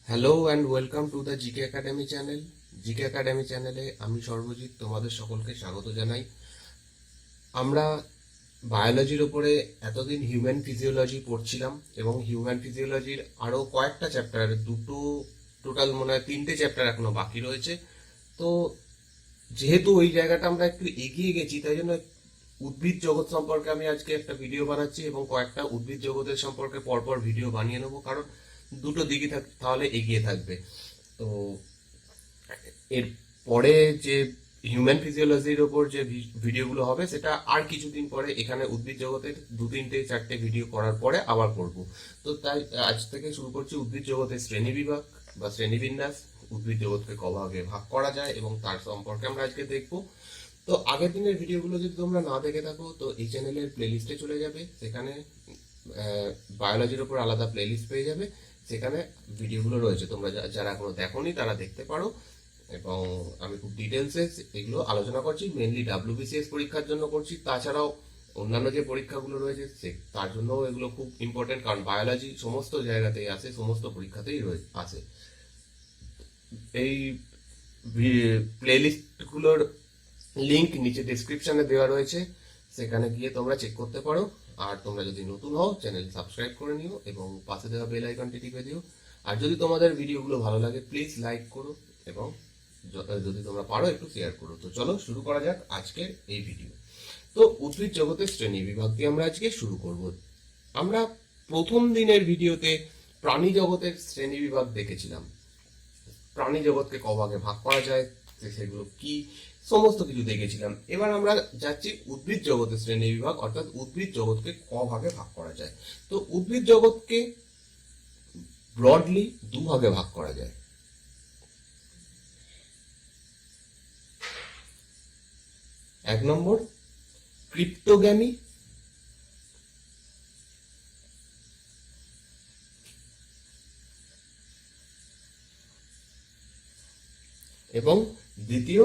Hello and welcome to the GK academy channel. GK academy চ্যানেলে আমি সর্বজিৎ তোমাদের সকলকে স্বাগত জানাই। আমরা বায়োলজির ওপরে এতদিন হিউম্যান ফিজিওলজি পড়ছিলাম এবং হিউম্যান ফিজিওলজির আরও কয়েকটা চ্যাপ্টার, দুটো টোটাল মনে হয় তিনটে চ্যাপ্টার এখনো বাকি রয়েছে। তো যেহেতু ওই জায়গাটা আমরা একটু এগিয়ে গেছি, তাই জন্য উদ্ভিদ জগৎ সম্পর্কে আমি আজকে একটা ভিডিও বানাচ্ছি এবং কয়েকটা উদ্ভিদ জগতের সম্পর্কে পরপর ভিডিও বানিয়ে নেবো, কারণ দুটো দিকই তাহলে এগিয়ে থাকবে। তো এর পরে যে হিউম্যান ফিজিওলজির ওপর যে ভিডিওগুলো হবে সেটা আর কিছুদিন পরে এখানে উদ্ভিদ জগতের দু তিনটে চারটে ভিডিও করার পরে আবার করব। তো তাই আজ থেকে শুরু করছি উদ্ভিদ জগতের শ্রেণীবিভাগ বা শ্রেণীবিন্যাস, উদ্ভিদ জগৎকে কভাবে ভাগ করা যায় এবং তার সম্পর্কে আমরা আজকে দেখব। তো আগের দিনের ভিডিওগুলো যদি তোমরা না দেখে থাকো তো এই চ্যানেলের প্লেলিস্টে চলে যাবে, সেখানে বায়োলজির ওপর আলাদা প্লেলিস্ট পেয়ে যাবে, সেখানে ভিডিওগুলো রয়েছে। তোমরা যারা এখনো দেখোনি তারা দেখতে পারো এবং আমি খুব ডিটেলসে এগুলো আলোচনা করছি। মেনলি ডাব্লিউবিসিএস পরীক্ষার জন্য করছি, তাছাড়াও অন্যান্য যে পরীক্ষাগুলো রয়েছে তার জন্যও এগুলো খুব ইম্পর্টেন্ট, কারণ বায়োলজি সমস্ত জায়গাতেই আছে, সমস্ত পরীক্ষাতেই আছে। এই প্লেলিস্টগুলোর লিংক নিচে ডেসক্রিপশনে দেওয়া রয়েছে, সেখানে গিয়ে তোমরা চেক করতে পারো। আর তোমরা যদি নতুন হও চ্যানেল সাবস্ক্রাইব করে নিও এবং পাশে দেওয়া বেল আইকনটি টিপে দিও। আর যদি তোমাদের ভিডিওগুলো ভালো লাগে প্লিজ লাইক করো এবং যদি তোমরা পারো একটু শেয়ার করো। তো চলো শুরু করা যাক আজকের এই ভিডিও। তো উদ্ভিদ জগতের শ্রেণী বিভাগ দিয়ে আমরা আজকে শুরু করব। আমরা প্রথম দিনের ভিডিওতে প্রাণী জগতের শ্রেণী বিভাগ দেখেছিলাম। প্রাণী জগৎকে ক ভাগে ভাগ করা যায়, সেগুলো কি, সমস্ত কিছু দেখেছিলাম। এবার আমরা যাচ্ছি উদ্ভিদ জগতের শ্রেণী বিভাগ, অর্থাৎ উদ্ভিদ জগৎকে ক ভাগে ভাগ করা যায়। তো উদ্ভিদ জগৎকে ব্রডলি দু ভাগে ভাগ করা যায়। এক নম্বর ক্রিপ্টোগ্যামি, এবং দ্বিতীয়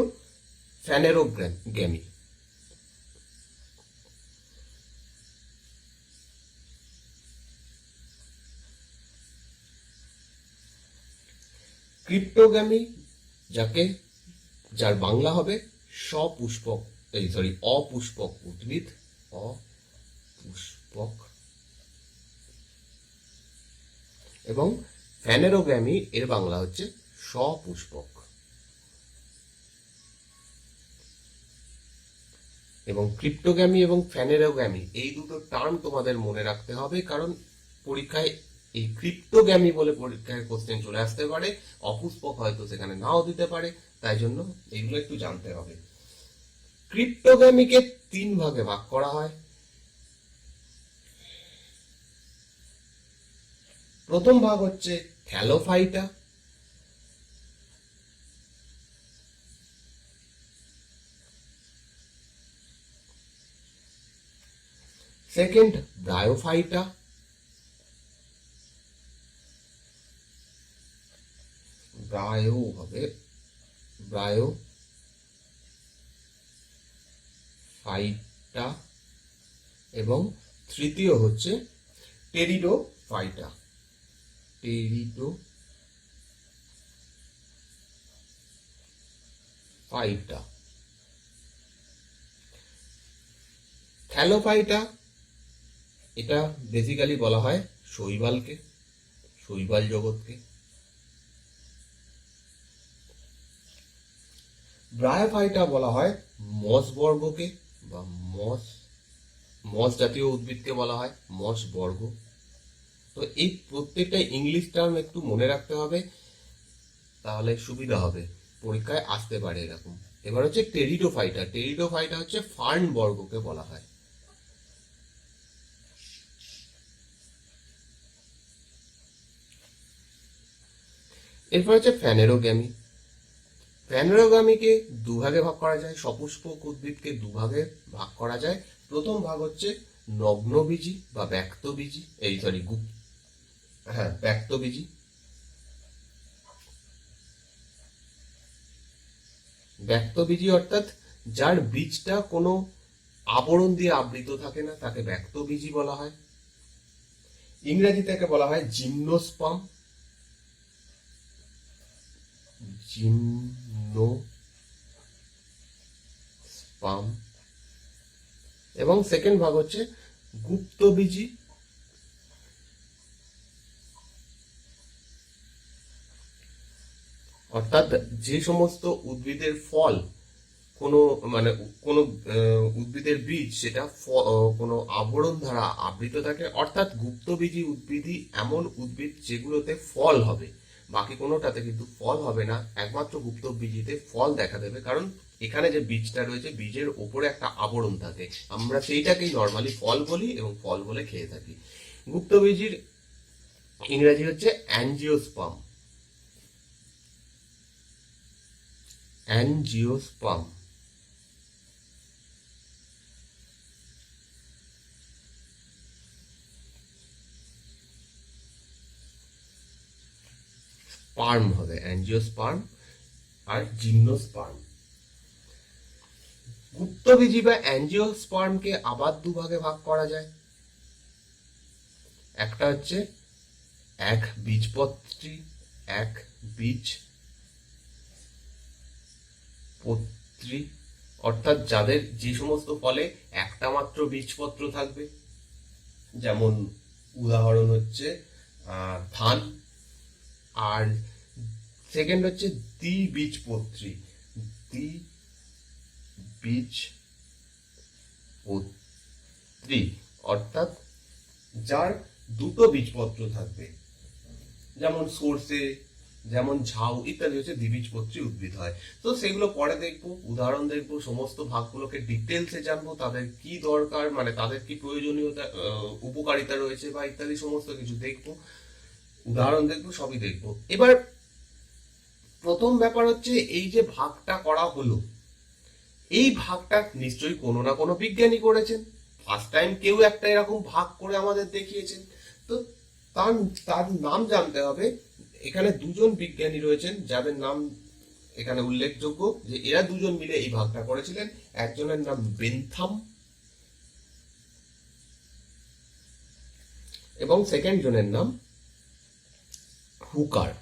ফ্যানেরোগ্যামি। ক্রিপ্টোগ্যামি যার বাংলা হবে সপুষ্পক, অপুষ্পক উদ্ভিদ, অপুষ্পক। এবং ফ্যানেরোগ্যামি এর বাংলা হচ্ছে সপুষ্পক। এবং ক্রিপ্টোগ্যামি এবং ফ্যানেরোগ্যামি এই দুটো টার্ম তোমাদের মনে রাখতে হবে, কারণ পরীক্ষায় এই ক্রিপ্টোগ্যামি বলে পরীক্ষায় কোশ্চেন চলে আসতে পারে, অপুষ্পক হয়তো সেখানে নাও দিতে পারে, তাই জন্য এগুলো একটু জানতে হবে। ক্রিপ্টোগ্যামিকে তিন ভাগে ভাগ করা হয়। প্রথম ভাগ হচ্ছে থ্যালোফাইটা, সেকেন্ড ব্রায়োফাইটা, ব্রায়োফাইটা, এবং তৃতীয় হচ্ছে টেরিডোফাইটা। থ্যালোফাইটা এটা বেসিক্যালি বলা হয় শৈবালকে, শৈবাল জগৎকে। ব্রায়োফাইটা বলা হয় মস বর্গকে বা মস জাতীয় উদ্ভিদকে বলা হয় মস বর্গ। তো এই প্রত্যেকটা ইংলিশ টার্ম একটু মনে রাখতে হবে, তাহলে সুবিধা হবে, পরীক্ষায় আসতে পারে এরকম। এবার হচ্ছে টেরিডোফাইটা হচ্ছে ফার্ন বর্গকে বলা হয়। এরপর হচ্ছে ফ্যানেরোগ্যামিকে দুভাগে ভাগ করা যায়, সপুষ্পক উদ্ভিদকে দুভাগে ভাগ করা যায়। প্রথম ভাগ হচ্ছে নগ্নবীজি বা ব্যক্তবীজি, ব্যক্তবীজি। ব্যক্তবীজি অর্থাৎ যার বীজটা কোনো আবরণ দিয়ে আবৃত থাকে না, তাকে ব্যক্তবীজি বলা হয়। ইংরেজিতে বলা হয় জিমনোস্পার্ম। জিমনোস্পার্ম, এবং সেকেন্ড ভাগ হচ্ছে গুপ্তবীজি, অর্থাৎ যে সমস্ত উদ্ভিদের ফল কোনো মানে কোনো উদ্ভিদের বীজ সেটা কোনো আবরণ দ্বারা আবৃত থাকে, অর্থাৎ গুপ্তবীজি উদ্ভিদই এমন উদ্ভিদ যেগুলোতে ফল হবে, বাকি কোনোটাতে কিন্তু ফল হবে না, একমাত্র গুপ্তবীজিতে ফল দেখা দেবে, কারণ এখানে যে বীজটা রয়েছে বীজের ওপরে একটা আবরণ থাকে, আমরা সেইটাকেই নর্মালি ফল বলি এবং ফল বলে খেয়ে থাকি। গুপ্তবীজির ইংরেজি হচ্ছে অ্যাঞ্জিওস্পার্ম, অ্যাঞ্জিওস্পার্ম। স্পার্ম হবে অ্যাঞ্জিওস্পার্ম আর জিমনোস্পার্ম। গুপ্তবীজি বা অ্যাঞ্জিওস্পার্মকে আবার দুভাগে ভাগ করা যায়। একটা হচ্ছে এক বীজপত্রী, এক বীজপত্রী, অর্থাৎ যাদের যে সমস্ত ফলে একটা মাত্র বীজপত্র থাকবে, যেমন উদাহরণ হচ্ছে ধান। আর সেকেন্ড হচ্ছে দ্বিবীজপত্রী, দ্বিবীজপত্রী অর্থাৎ যার দুটো বীজপত্র থাকবে, যেমন সর্ষে, যেমন ঝাউ ইত্যাদি হচ্ছে দ্বিবীজপত্রী উদ্ভিদ হয়। তো সেগুলো পরে দেখবো, উদাহরণ দেখবো, সমস্ত ভাগগুলোকে ডিটেলসে জানবো, তাদের কি দরকার, মানে তাদের কি প্রয়োজনীয়তা, উপকারিতা রয়েছে বা ইত্যাদি সমস্ত কিছু দেখবো, উদাহরণ দেখবো, সবই দেখবো। এবার প্রথম ব্যাপার হচ্ছে এই যে ভাগটা করা হলো, এই ভাগটা নিশ্চয়ই কোনো না কোনো বিজ্ঞানী করেছেন, ফার্স্ট টাইম কেউ একটা এরকম ভাগ করে আমাদের দেখিয়েছেন। তো তার তার নাম জানতে হবে। এখানে দুজন বিজ্ঞানী রয়েছেন যাদের নাম এখানে উল্লেখযোগ্য, যে এরা দুজন মিলে এই ভাগটা করেছিলেন। একজনের নাম বেনথাম এবং সেকেন্ড জনের নাম হুকার।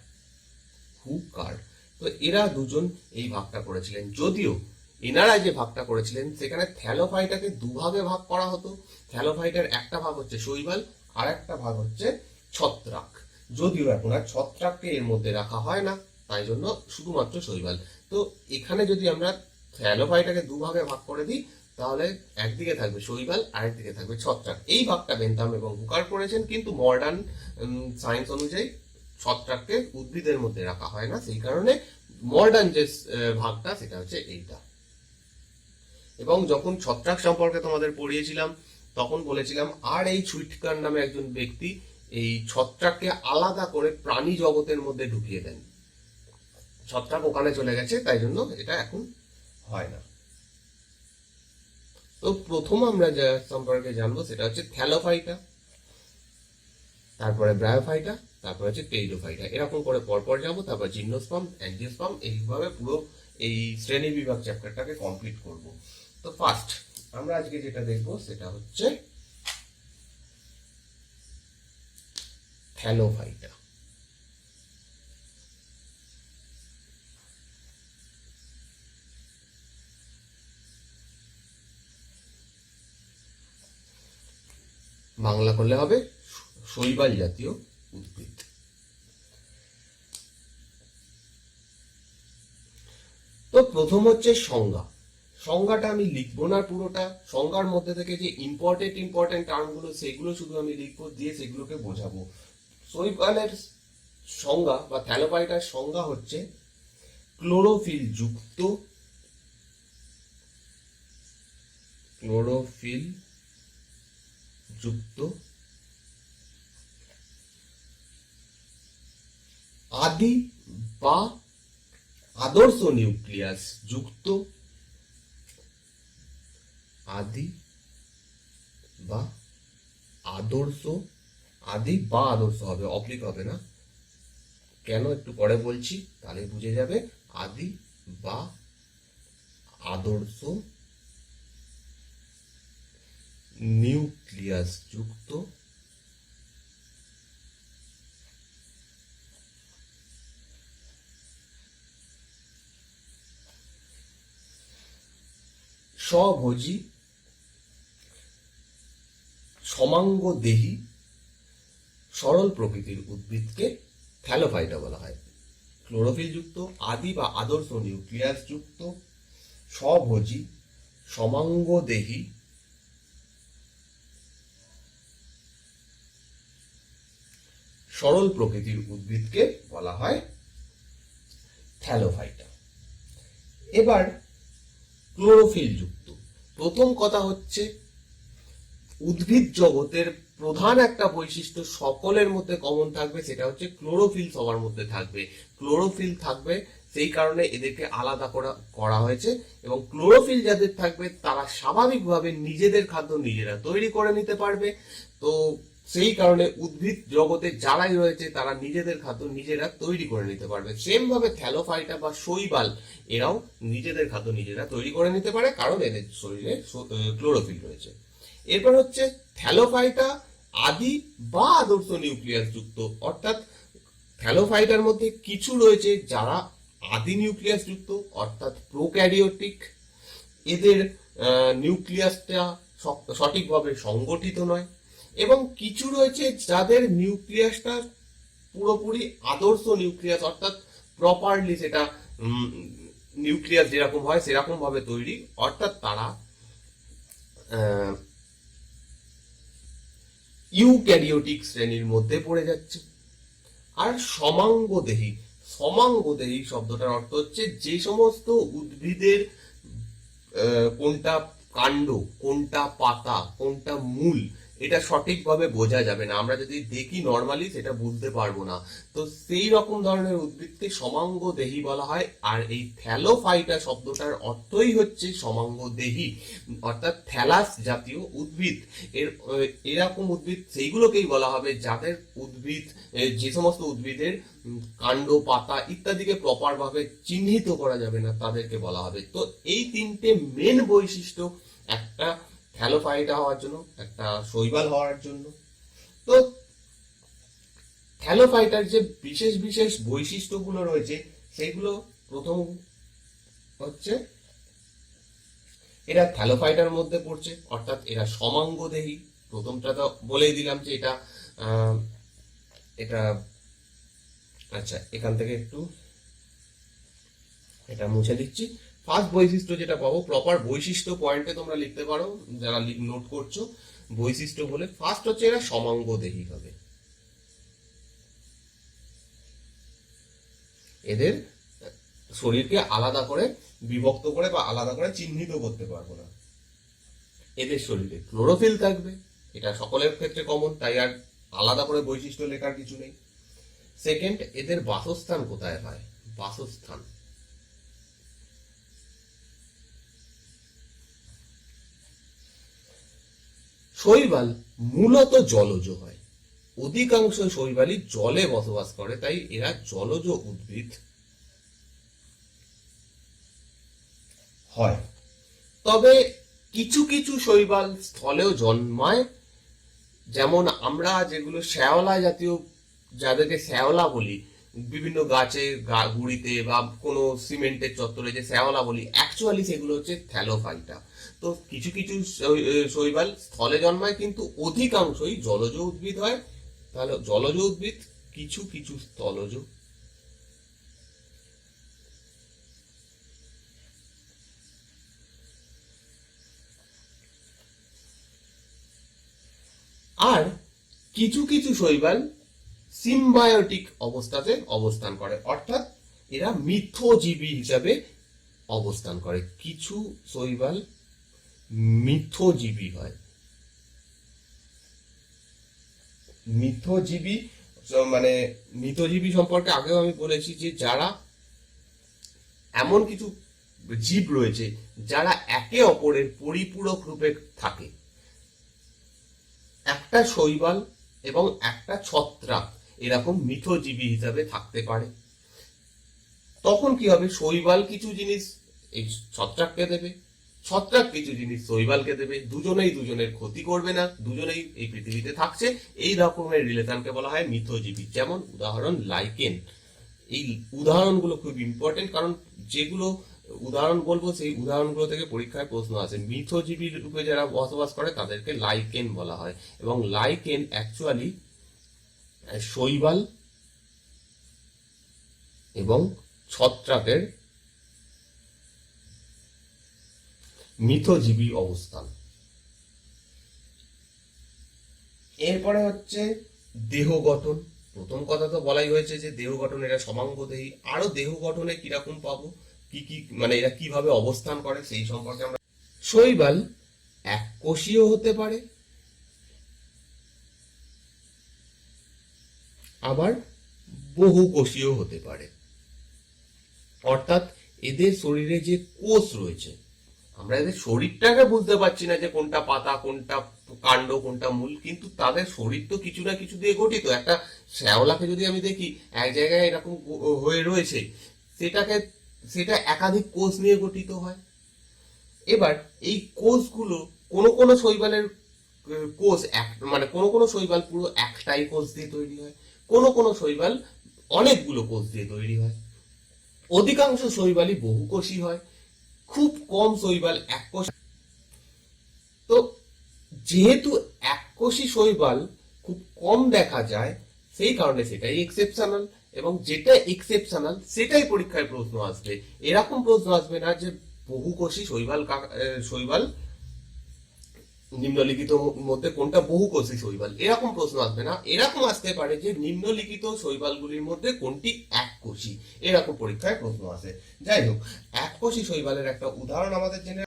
তো এরা দুজন এই ভাগটা করেছিলেন। যদিও এনারা যে ভাগটা করেছিলেন সেখানে থ্যালোফাইটাকে দুভাগে ভাগ করা হতো। থ্যালোফাইটার একটা ভাগ হচ্ছে শৈবাল, আর একটা ভাগ হচ্ছে ছত্রাক। যদিও এখন আর ছত্রাককে এর মধ্যে রাখা হয় না, তাই জন্য শুধুমাত্র শৈবাল। তো এখানে যদি আমরা থ্যালোফাইটাকে দুভাগে ভাগ করে দিই, তাহলে একদিকে থাকবে শৈবাল, আরেকদিকে থাকবে ছত্রাক। এই ভাগটা বেনথাম এবং হুকার করেছেন, কিন্তু মডার্ন সায়েন্স অনুযায়ী ছত্রাককে উদ্ভিদের মধ্যে রাখা হয় না, সেই কারণে মডার্ন যে ভাগটা সেটা হচ্ছে এইটা। এবং যখন ছত্রাক সম্পর্কে তোমাদের পড়িয়েছিলাম তখন বলেছিলাম আর এই ছুইটকার নামে একজন ব্যক্তি এই ছত্রাককে আলাদা করে প্রাণী জগতের মধ্যে ঢুকিয়ে দেন। ছত্রাক ওখানে চলে গেছে, তাই জন্য এটা এখন হয় না। তো প্রথম আমরা যা সম্পর্কে জানবো সেটা হচ্ছে থ্যালোফাইটা, তারপরে ব্রায়োফাইটা, তারপরে হচ্ছে টেরিডোফাইটা, এরকম করে পরপর যাবো। তারপর জিমনোস্পার্ম, অ্যাঞ্জিওস্পার্ম, এইভাবে পুরো এই শ্রেণী বিভাগ চ্যাপ্টারটাকে কমপ্লিট করব। তো ফার্স্ট আমরা আজকে যেটা দেখবো সেটা হচ্ছে থ্যালোফাইটা। বাংলা করলে হবে শৈবাল জাতীয় উদ্ভিদ। তো প্রথম হচ্ছে সংজ্ঞা। সংজ্ঞাটা আমি লিখবো না পুরোটা, সংজ্ঞার মধ্যে থেকে যে ইম্পর্টেন্ট টার্মগুলো সেগুলো শুধু আমি লিখবো, দিয়ে সেগুলোকে বোঝাবো। শৈবালের সংজ্ঞা বা থ্যালোফাইটার সংজ্ঞা হচ্ছে ক্লোরোফিল যুক্ত আদি বা আদর্শ নিউক্লিয়াস যুক্ত, আদি বা আদর্শ হবে, অপ্লিক হবে না, কেন একটু পরে বলছি, তাহলে বুঝে যাবে। আদি বা আদর্শ নিউক্লিয়াস যুক্ত স্বভোজী, সমাঙ্গদেহী, সরল প্রকৃতির উদ্ভিদকে থ্যালোফাইটা বলা হয়। ক্লোরোফিল যুক্ত, আদি বা আদর্শ নিউক্লিয়াস যুক্ত, স্বভোজী, সমাঙ্গদেহী, সরল প্রকৃতির উদ্ভিদকে বলা হয় থ্যালোফাইটা। এবার ক্লোরোফিল যুক্ত। প্রথম কথা হচ্ছে, উদ্ভিদ জগতের প্রধান একটা বৈশিষ্ট্য সকলের মধ্যে কমন থাকবে, সেটা হচ্ছে ক্লোরোফিল সবার মধ্যে থাকবে। ক্লোরোফিল থাকবে, সেই কারণে এদেরকে আলাদা করা হয়েছে। এবং ক্লোরোফিল যাদের থাকবে তারা স্বাভাবিকভাবে নিজেদের খাদ্য নিজেরা তৈরি করে নিতে পারবে। তো সেই কারণে উদ্ভিদ জগতে যারাই রয়েছে তারা নিজেদের খাদ্য নিজেরা তৈরি করে নিতে পারবে। সেম ভাবে থ্যালোফাইটা বা শৈবাল এরাও নিজেদের খাদ্য নিজেরা তৈরি করে নিতে পারে, কারণ এদের শরীরে ক্লোরোফিল রয়েছে। এরপর হচ্ছে থ্যালোফাইটা আদি বা আদর্শ নিউক্লিয়াস যুক্ত, অর্থাৎ থ্যালোফাইটার মধ্যে কিছু রয়েছে যারা আদি নিউক্লিয়াস যুক্ত, অর্থাৎ প্রোক্যারিওটিক। এদের নিউক্লিয়াসটা সঠিকভাবে সংগঠিত নয়। এবং কিছু রয়েছে যাদের নিউক্লিয়াসটা পুরোপুরি আদর্শ নিউক্লিয়াস, অর্থাৎ প্রপারলি সেটা নিউক্লিয়াস যেরকম হয় সেরকম ভাবে তৈরি, অর্থাৎ তারা ইউক্যারিওটিক শ্রেণীর মধ্যে পড়ে যাচ্ছে। আর সমাঙ্গদেহী, সমাঙ্গদেহী শব্দটার অর্থ হচ্ছে যে সমস্ত উদ্ভিদের কোনটা কাণ্ড, কোনটা পাতা, কোনটা মূল, এটা সঠিকভাবে বোঝা যাবে না। আমরা যদি দেখি নর্মালি সেটা বুঝতে পারবো না। তো সেই রকম ধরনের উদ্ভিদকে সমাঙ্গদেহী বলা হয়। আর এই থ্যালোফাইটা শব্দটার অর্থই হচ্ছে সমাঙ্গদেহী, অর্থাৎ থ্যালাস জাতীয় উদ্ভিদ। এরকম উদ্ভিদ সেইগুলোকেই বলা হবে যাদের উদ্ভিদ, যে সমস্ত উদ্ভিদের কাণ্ড, পাতা ইত্যাদিকে প্রপার ভাবে চিহ্নিত করা যাবে না তাদেরকে বলা হবে। তো এই তিনটে মেন বৈশিষ্ট্য একটা থ্যালোফাইটা হওয়ার জন্য, একটা শৈবাল হওয়ার জন্য। তো থ্যালোফাইটার যে বিশেষ বিশেষ বৈশিষ্ট্যগুলো রয়েছে সেগুলো প্রথম হচ্ছে, এরা থ্যালোফাইটার মধ্যে পড়ছে, অর্থাৎ এরা সমাঙ্গদেহী। প্রথমটা তো বলেই দিলাম যে এটা এটা আচ্ছা, এখান থেকে একটু এটা মুছে দিচ্ছি। ফার্স্ট বৈশিষ্ট্য যেটা পাবো, প্রপার বৈশিষ্ট্য পয়েন্টে তোমরা লিখতে পারো যারা নোট করছো বৈশিষ্ট্য বলে। ফার্স্ট হচ্ছে এরা সমাঙ্গদেহী হবে। এদের শরীরকে আলাদা করে বিভক্ত করে বা আলাদা করে চিহ্নিত করতে পারবো না। এদের শরীরে ক্লোরোফিল থাকবে, এটা সকলের ক্ষেত্রে কমন, তাই আর আলাদা করে বৈশিষ্ট্য লেখার কিছু নেই। সেকেন্ড, এদের বাসস্থান কোথায় হয়? বাসস্থান শৈবাল মূলত জলজ হয়। অধিকাংশ শৈবালই জলে বসবাস করে, তাই এরা জলজ উদ্ভিদ হয়। তবে কিছু কিছু শৈবাল স্থলেও জন্মায়, যেমন আমরা যেগুলো শ্যাওলা জাতীয়, যাদেরকে শ্যাওলা বলি, বিভিন্ন গাছের গুড়িতে বা কোনো সিমেন্টের চত্বরে যে শ্যাওলা বলি, অ্যাকচুয়ালি সেগুলো হচ্ছে থ্যালোফাইটা। তো কিছু কিছু শৈবাল স্থলে জন্মায়, কিন্তু অধিকাংশই জলজ উদ্ভিদ হয়। তাহলে জলজ উদ্ভিদ, কিছু কিছু স্থলজ। আর কিছু কিছু শৈবাল সিম্বায়োটিক অবস্থাতে অবস্থান করে, অর্থাৎ এরা মিথ্যজীবী হিসাবে অবস্থান করে। কিছু শৈবাল মিথ্যজীবী হয়। মিথ্যজীবী মানে মিথ্যজীবী সম্পর্কে আগেও আমি বলেছি যে যারা এমন কিছু জীব রয়েছে যারা একে অপরের পরিপূরক রূপে থাকে। একটা শৈবাল এবং একটা ছত্রাক এরকম মিথ্যজীবী হিসাবে থাকতে পারে। তখন কি হবে? শৈবাল কিছু জিনিস এই ছত্রাককে দেবে, ছত্রাক কিছু জিনিস শৈবালকে দেবে, দুজনেই দুজনের ক্ষতি করবে না, দুজনেই এই পৃথিবীতে থাকছে। এই রকমের রিলেশনকে বলা হয় মিথ্যজীবী। যেমন উদাহরণ লাইকেন। এই উদাহরণগুলো খুব ইম্পর্টেন্ট, কারণ যেগুলো উদাহরণ বলবো, সেই উদাহরণগুলো থেকে পরীক্ষায় প্রশ্ন আসে। মিথজীবী রূপে যারা বসবাস করে তাদেরকে লাইকেন বলা হয়, এবং লাইকেন অ্যাকচুয়ালি শৈবাল এবং ছত্রাকের মিথজীবী অবস্থান। এরপরে হচ্ছে দেহ গঠন। প্রথম কথা তো বলাই হয়েছে যে দেহ গঠন, এরা সমাঙ্গদেহী। আরো দেহ গঠনে কিরকম পাবো, কি কি মানে এরা কিভাবে অবস্থান করে সেই সম্পর্কে আমরা। শৈবাল এককোষীয় হতে পারে, আবার বহুকোষীয় হতে পারে। অর্থাৎ এদের শরীরে যে কোষ রয়েছে, আমরা এদের শরীরটাকে বুঝতে পারছি না যে কোনটা পাতা, কোনটা কাণ্ড, কোনটা মূল, কিন্তু তাদের শরীর তো কিছু না কিছু দিয়ে গঠিত। একটা শ্যাওলাকে যদি আমি দেখি এক জায়গায় এরকম হয়ে রয়েছে, সেটা একাধিক কোষ নিয়ে গঠিত হয়। এবার এই কোষগুলো কোনো শৈবালের কোষ মানে কোনো শৈবাল পুরো একটাই কোষ দিয়ে তৈরি হয়, কোনো শৈবাল অনেকগুলো কোষ দিয়ে তৈরি হয়। অধিকাংশ শৈবালই বহুকোষী হয়, খুব কম শৈবাল এককোষী। তো যেহেতু এককোষী শৈবাল খুব কম দেখা যায়, সেই কারণে সেটাই এক্সেপশনাল, এবং যেটা এক্সেপশনাল সেটাই পরীক্ষায় প্রশ্ন আসবে। এরকম প্রশ্ন আসবে না যে বহুকোষী শৈবাল নিম্নলিখিত মধ্যে কোনটা বহুকোষী শৈবাল, এরকম প্রশ্ন আসবে না। এরকম আসতে পারে যে নিম্নলিখিত শৈবালগুলির মধ্যে কোনটি এককোষী, এরকম পরীক্ষায় প্রশ্ন আসে। যাই হোক, এককোষী শৈবালের একটা উদাহরণ আমাদের জেনে,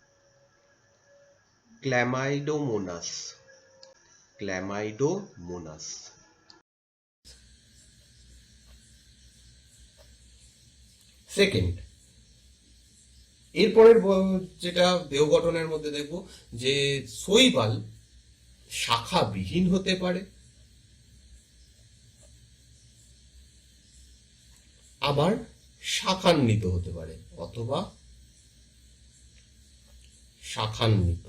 ক্ল্যামাইডোমোনাস। ক্ল্যামাইডোমোনাস। সেকেন্ড, এরপরের যেটা দেহ গঠনের মধ্যে দেখব যে শৈবাল শাখাবিহীন হতে পারে, আবার শাখান্বিত হতে পারে, অথবা শাখান্বিত।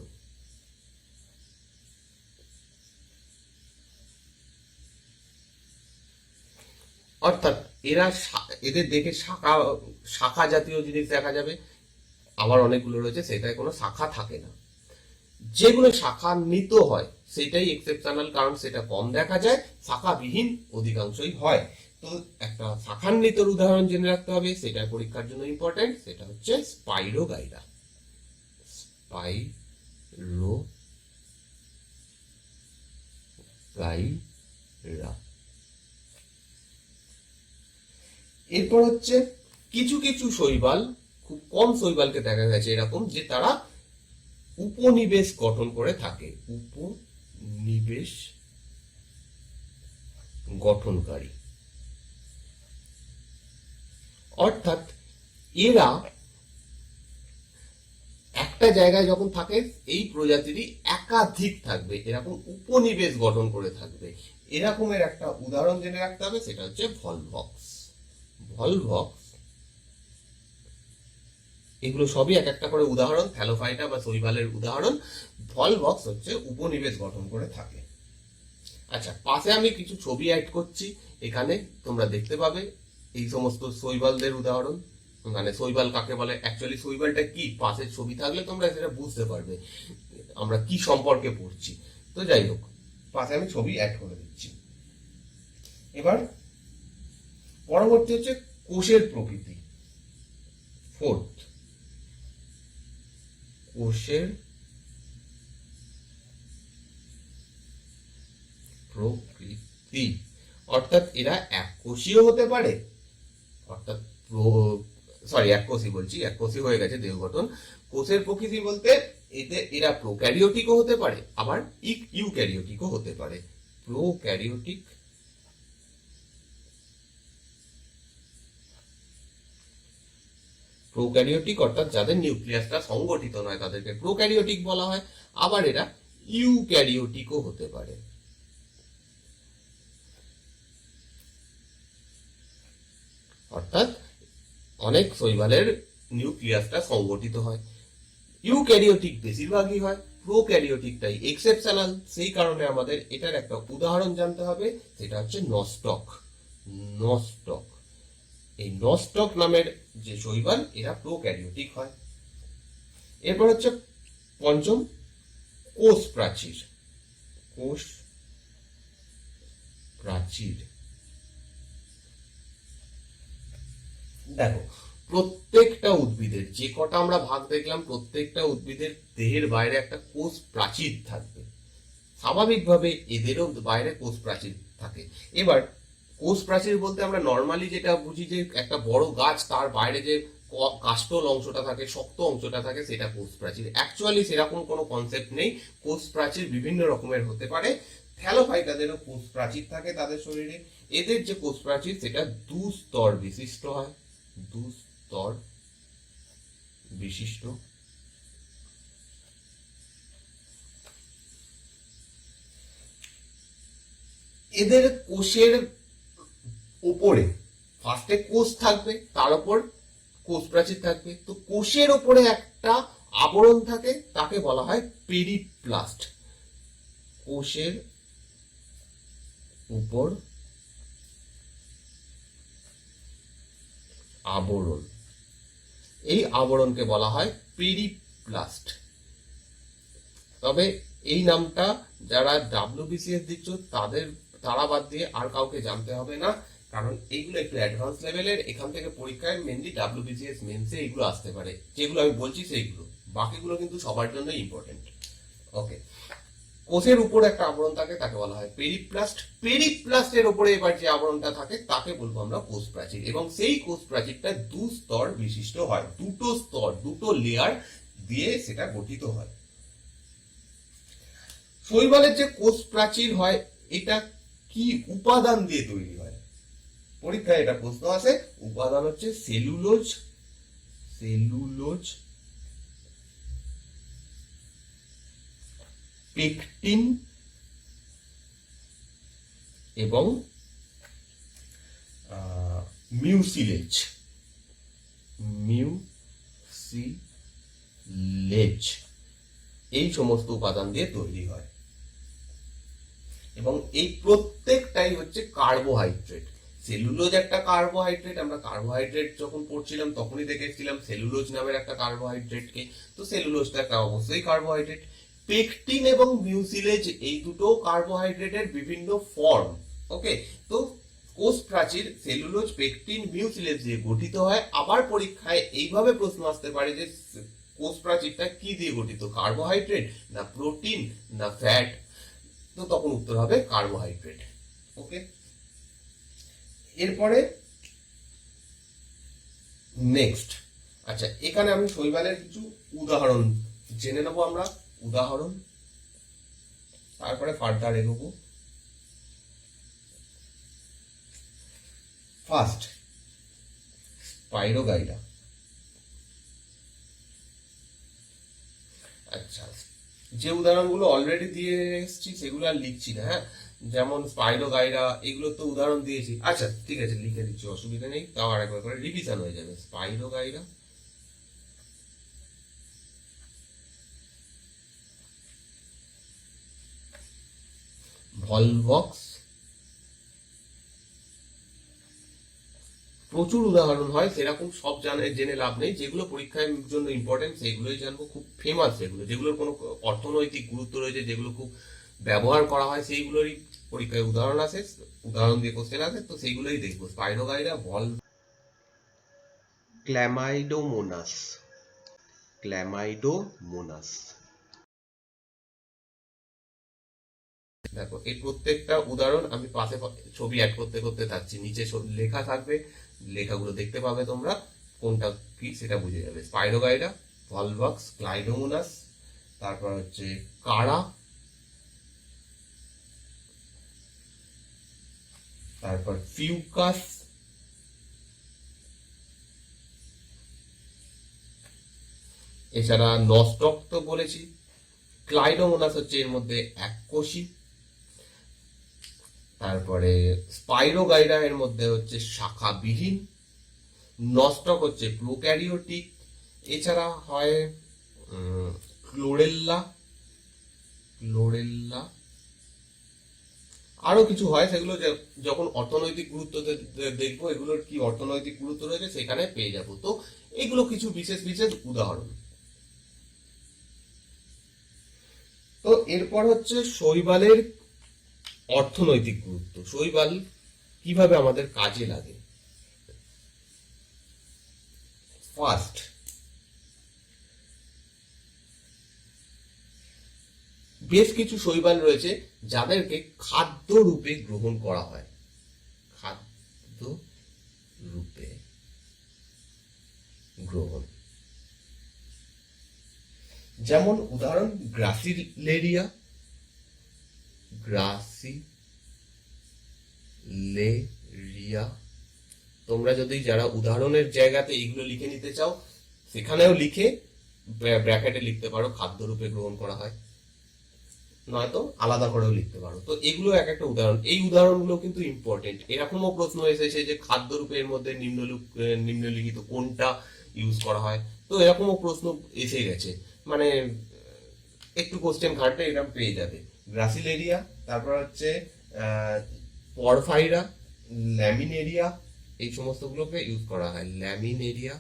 অর্থাৎ এদের দেখে শাখা জাতীয় জিনিস দেখা যাবে, আবার অনেকগুলো রয়েছে সেটাই কোনো শাখা থাকে না। যেগুলো শাখান্বিত হয় সেটাই এক্সেপশনাল, কারণ সেটা কম দেখা যায়, শাখাবিহীন অধিকাংশই হয়। তো একটা শাখান্বিতর উদাহরণ জেনে রাখতে হবে, সেটা পরীক্ষার জন্য ইম্পর্টেন্ট, সেটা হচ্ছে স্পাইরোগাইরা। স্পাইরোগাইরা। এরপর হচ্ছে কিছু কিছু শৈবাল, খুব কম শৈবালকে দেখা গেছে এরকম যে তারা উপনিবেশ গঠন করে থাকে, উপনিবেশ গঠনকারী। অর্থাৎ এরা একটা জায়গায় যখন থাকে, এই প্রজাতিরই একাধিক থাকবে, এরকম উপনিবেশ গঠন করে থাকবে। এরকমের একটা উদাহরণ জেনে রাখতে হবে, সেটা হচ্ছে ভলভক্স। ভলভক্স, এগুলো সবই এক একটা করে উদাহরণ, থ্যালোফাইটা বা শৈবালের উদাহরণ। ভলভক্স হচ্ছে উপনিবেশ গঠন করে থাকে। আচ্ছা, পাশে আমি কিছু ছবি অ্যাড করছি, এখানে তোমরা দেখতে পাবে এই সমস্ত শৈবালদের উদাহরণ। মানে শৈবাল কাকে বলে, অ্যাকচুয়ালি শৈবালটা কি, পাশের ছবি থাকলে তোমরা সেটা বুঝতে পারবে আমরা কি সম্পর্কে পড়ছি। তো যাই হোক, পাশে আমি ছবি অ্যাড করে দিচ্ছি। এবার পরবর্তী হচ্ছে কোষের প্রকৃতি। ফোর্থ, কোষের প্রকৃতি। অর্থাৎ এরা এককোষীয় হতে পারে, অর্থাৎ এককোষী হয়ে গেছে দেহ গঠন। কোষের প্রকৃতি বলতে এরা প্রোক্যারিওটিকও হতে পারে, আবার ইউক্যারিওটিকও হতে পারে। প্রোক্যারিওটিক অর্থাৎ যাদের নিউক্লিয়াসটা সংগঠিত নয় তাদেরকে প্রোক্যারিওটিক বলা হয়, আবার এরা ইউক্যারিওটিকও হতে পারে। অর্থাৎ অনেক শৈবালের নিউক্লিয়াসটা সংগঠিত হয়, ইউক্যারিওটিক বেশিরভাগই হয়, প্রোক্যারিওটিকটাই এক্সেপশনাল। সেই কারণে আমাদের এটার একটা উদাহরণ জানতে হবে, সেটা হচ্ছে নস্টক। নস্টক, এই নস্টক নামের যে শৈবাল এরা প্রোক্যারিওটিক হয়। এরপর হচ্ছে পঞ্চম, কোষ প্রাচীর। কোষ প্রাচীর, দেখো প্রত্যেকটা উদ্ভিদের যে কটা আমরা ভাগ দেখলাম, প্রত্যেকটা উদ্ভিদের দেহের বাইরে একটা কোষ প্রাচীর থাকবে। স্বাভাবিকভাবে এদেরও বাইরে কোষ প্রাচীর থাকে। এবার কোষ প্রাচীর বলতে আমরা নর্মালি যেটা বুঝি যে একটা বড় গাছ, তার বাইরে যে কাস্টল অংশটা থাকে, শক্ত অংশটা থাকে, সেটা কোষ প্রাচীর। অ্যাকচুয়ালি সেরকম কোনো কনসেপ্ট নেই। কোষ প্রাচীর বিভিন্ন রকমের হতে পারে। থ্যালোফাইটাদেরও কোষ প্রাচীর থাকে তাদের শরীরে। এদের যে কোষ প্রাচীর সেটা দুস্তর বিশিষ্ট হয়, দুস্তর বিশিষ্ট। এদের কোষের উপরে ফার্স্টে কোষ থাকবে, তার উপর কোষ প্রাচীর থাকবে। তো কোষের উপরে একটা আবরণ থাকে, তাকে বলা হয় পেরিপ্লাস্ট। কোষের উপর আবরণ, এই আবরণকে বলা হয় পেরিপ্লাস্ট। তবে এই নামটা যারা ডাব্লিউবিসিএস দিচ্ছ তারা বাদ দিয়ে আর কাউকে জানতে হবে না, কারণ এইগুলো একটু অ্যাডভান্স লেভেলের। এখান থেকে পরীক্ষায় মেনলি ডাব্লিউবিসিএস মেন্সে এগুলো আসতে পারে। যেগুলো আমি বলছি সেইগুলো, বাকিগুলো কিন্তু সবার জন্য ইম্পর্টেন্ট। ওকে, কোষের উপর একটা আবরণ থাকে, তাকে বলা হয় পেরিপ্লাস্ট। পেরিপ্লাস্টের উপরে এবার যে আবরণটা থাকে তাকে বলবো আমরা কোষ প্রাচীর। এবং সেই কোষ প্রাচীরটা দুস্তর বিশিষ্ট হয়, দুটো স্তর, দুটো লেয়ার দিয়ে সেটা গঠিত হয়। শৈবালের যে কোষ প্রাচীর হয়, এটা কি উপাদান দিয়ে তৈরি হয়? পরীক্ষায় এটা প্রশ্ন আসে। উপাদান হচ্ছে সেলুলোজ, সেলুলোজ, পেকটিন এবং মিউসিলেজ, মিউসিলেজ, এই সমস্ত উপাদান দিয়ে তৈরি হয়। এবং এই প্রত্যেকটাই হচ্ছে কার্বোহাইড্রেট। সেলুলোজ একটা কার্বোহাইড্রেট। আমরা কার্বোহাইড্রেট যখন পড়ছিলাম তখনই দেখেছিলাম সেলুলোজ নামের একটা কার্বোহাইড্রেটকে। তো সেলুলোজটা একটা অবশ্যই কার্বোহাইড্রেট। পেকটিন এবং মিউসিলেজ এই দুটো কার্বোহাইড্রেটের বিভিন্ন ফর্ম। ওকে, তো কোষ প্রাচীর সেলুলোজ, পেকটিন, মিউসিলেজ দিয়ে গঠিত হয়। আবার পরীক্ষায় এইভাবে প্রশ্ন আসতে পারে যে কোষ প্রাচীরটা কি দিয়ে গঠিত, কার্বোহাইড্রেট না প্রোটিন না ফ্যাট? তো তখন উত্তর হবে কার্বোহাইড্রেট। ওকে, এরপরে নেক্সট, আচ্ছা এখানে আমি শৈবালের কিছু উদাহরণ জেনে নেবো আমরা। উদাহরণ, তারপরে ফার্দার এগোবো। First, spirogyra. আচ্ছা, যে উদাহরণগুলো অলরেডি দিয়ে এসেছি সেগুলো আর লিখছি না। হ্যাঁ, যেমন স্পাইরোগাইরা, এগুলো তো উদাহরণ দিয়েছি। আচ্ছা ঠিক আছে, লিখে দিচ্ছি, অসুবিধা নেই। তাও আরেকবার করে রিভিশন হয়ে যাবে। স্পাইরোগাইরা, ভলভক্স, প্রচুর উদাহরণ হয়, সেরকম সব জেনে লাভ নেই। যেগুলো পরীক্ষার জন্য ইম্পর্টেন্ট সেগুলোই জানবো, খুব ফেমাস যেগুলো, যেগুলোর কোনো অর্থনৈতিক গুরুত্ব রয়েছে, যেগুলো খুব ব্যবহার করা হয়, সেইগুলোরই পরীক্ষায় উদাহরণ আসে, উদাহরণ দিয়ে কোশ্চেন আসে। তো সেইগুলোই দেখবো। Spirogyra, Chlamydomonas, Chlamydomonas. দেখো এই প্রত্যেকটা উদাহরণ আমি পাশে ছবি অ্যাড করতে করতে থাকছি, নিচে লেখা থাকবে, লেখাগুলো দেখতে পাবে তোমরা, কোনটা কি সেটা বুঝে যাবে। স্পাইরোগাইরা, ভলভক্স, ক্লাইডোমোনাস, তারপর হচ্ছে কারা, তারপর ফিউকাস, এছাড়া নস্টক তো বলেছি। ক্লাইডোমোনাস হচ্ছে এর মধ্যে এককোষী। তারপরে স্পাইরোগাইরা এর মধ্যে হচ্ছে শাখাবিহীন। নস্টক হচ্ছে প্রোক্যারিওটিক। এছাড়া হয় ক্লোরেল্লা, ক্লোরেল্লা, আরো কিছু হয়, সেগুলো যখন অর্থনৈতিক গুরুত্ব দেখবো, এগুলোর কি অর্থনৈতিক গুরুত্ব রয়েছে সেখানে পেয়ে যাব। তো এগুলো কিছু বিশেষ বিশেষ উদাহরণ। তো এরপর হচ্ছে শৈবালের অর্থনৈতিক গুরুত্ব। শৈবাল কিভাবে আমাদের কাজে লাগে। ফার্স্ট, বেশ কিছু শৈবাল রয়েছে যাদেরকে খাদ্য রূপে গ্রহণ করা হয়। খাদ্য রূপে গ্রহণ, যেমন উদাহরণ গ্রাসিলেরিয়া। গ্রাসিলেরিয়া, তোমরা যদি যারা উদাহরণের জায়গাতে এইগুলো লিখে নিতে চাও, সেখানেও লিখে ব্র্যাকেটে লিখতে পারো খাদ্য রূপে গ্রহণ করা হয়, নয়তো আলাদা করেও লিখতে পারো। তো এগুলো এক একটা উদাহরণ। এই উদাহরণগুলো কিন্তু ইম্পর্টেন্ট। এরকমও প্রশ্ন এসেছে যে খাদ্য রূপের মধ্যে নিম্নলিখিত কোনটা ইউজ করা হয়। তো এরকমও প্রশ্ন এসে গেছে, মানে একটু কোশ্চেন ঘাটলে এরকম পেয়ে যাবে। গ্রাসিলেরিয়া, তারপর হচ্ছে পরফাইরা, ল্যামিনেরিয়া, এই সমস্তগুলোকে ইউজ করা হয়। ল্যামিনেরিয়া,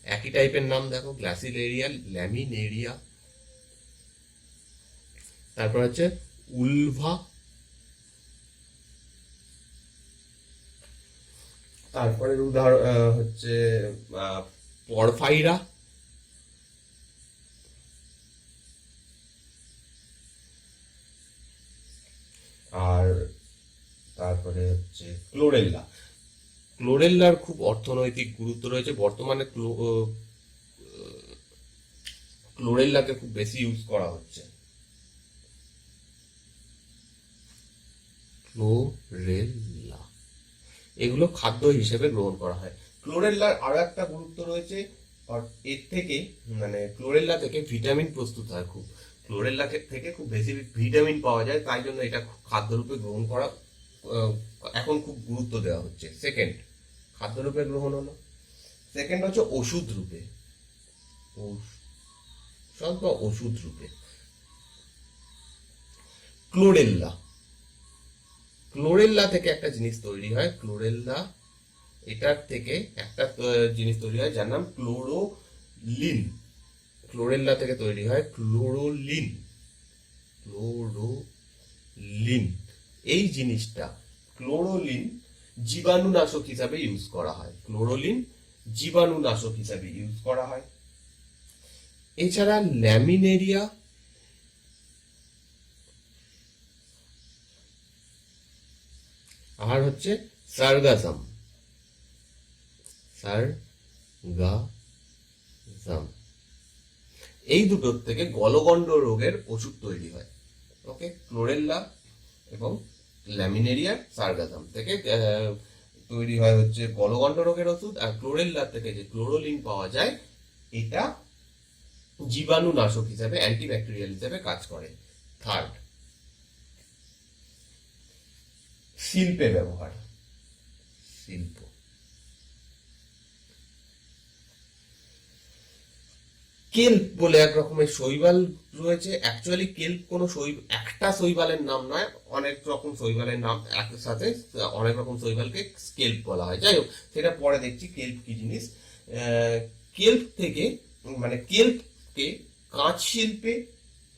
একই টাইপের নাম দেখো, গ্রাসিলেরিয়া, ল্যামিনেরিয়া। তারপর হচ্ছে উলভা, তারপরে উদাহরণ হচ্ছে পরফাইরা, আর তারপরে হচ্ছে ক্লোরেল্লা। ক্লোরেল্লার খুব অর্থনৈতিক গুরুত্ব রয়েছে। বর্তমানে ক্লোরেল্লাকে খুব বেশি ইউজ করা হচ্ছে। ক্লোরেল্লা, এগুলো খাদ্য হিসেবে গ্রহণ করা হয়। ক্লোরেল্লার আরো একটা গুরুত্ব রয়েছে, এর থেকে মানে ক্লোরেল্লা থেকে ভিটামিন প্রস্তুত হয়। খুব ক্লোরেল্লা থেকে খুব বেশি ভিটামিন পাওয়া যায়, তাই জন্য এটা খাদ্যরূপে গ্রহণ করা এখন খুব গুরুত্ব দেওয়া হচ্ছে। সেকেন্ড, খাদ্যরূপে গ্রহণ হলো। সেকেন্ড হচ্ছে ওষুধ রূপে, ঔষধ বা ওষুধ রূপে। ক্লোরেল্লা, ক্লোরেল্লা থেকে একটা জিনিস তৈরি হয়। ক্লোরেল্লা, এটার থেকে একটা জিনিস তৈরি হয় যার নাম ক্লোরোলিন। ক্লোরেল্লা থেকে তৈরি হয় ক্লোরোলিন। ক্লোরোলিন, এই জিনিসটা ক্লোরোলিন জীবাণুনাশক হিসাবে ইউজ করা হয়। ক্লোরোলিন জীবাণুনাশক হিসাবে ইউজ করা হয়। এছাড়া ল্যামিনেরিয়া, আর হচ্ছে সার্গাসাম। সার্গাসাম, এই দুটোর থেকে গলগণ্ড রোগের ওষুধ তৈরি হয়। ওকে, ক্লোরেল্লা এবং ল্যামিনেরিয়া, সার্গাসাম থেকে তৈরি হয় হচ্ছে গলগণ্ড রোগের ওষুধ। আর ক্লোরেল্লা থেকে যে ক্লোরোলিন পাওয়া যায়, এটা জীবাণুনাশক হিসাবে, অ্যান্টিব্যাকটেরিয়াল হিসাবে কাজ করে। থার্ড, শিল্পে ব্যবহার। শিল্প, কেল্প বলে এক রকমের শৈবাল রয়েছে। অ্যাকচুয়ালি কেল্প কোনো একটা শৈবালের নাম নয়, অনেক রকম শৈবালের নাম একসাথে, অনেক রকম শৈবালকে কেল্প বলা হয়। যাই হোক, সেটা পরে দেখছি কেল্প কি জিনিস। কেল্প থেকে মানে কেল্পকে কাঁচ শিল্পে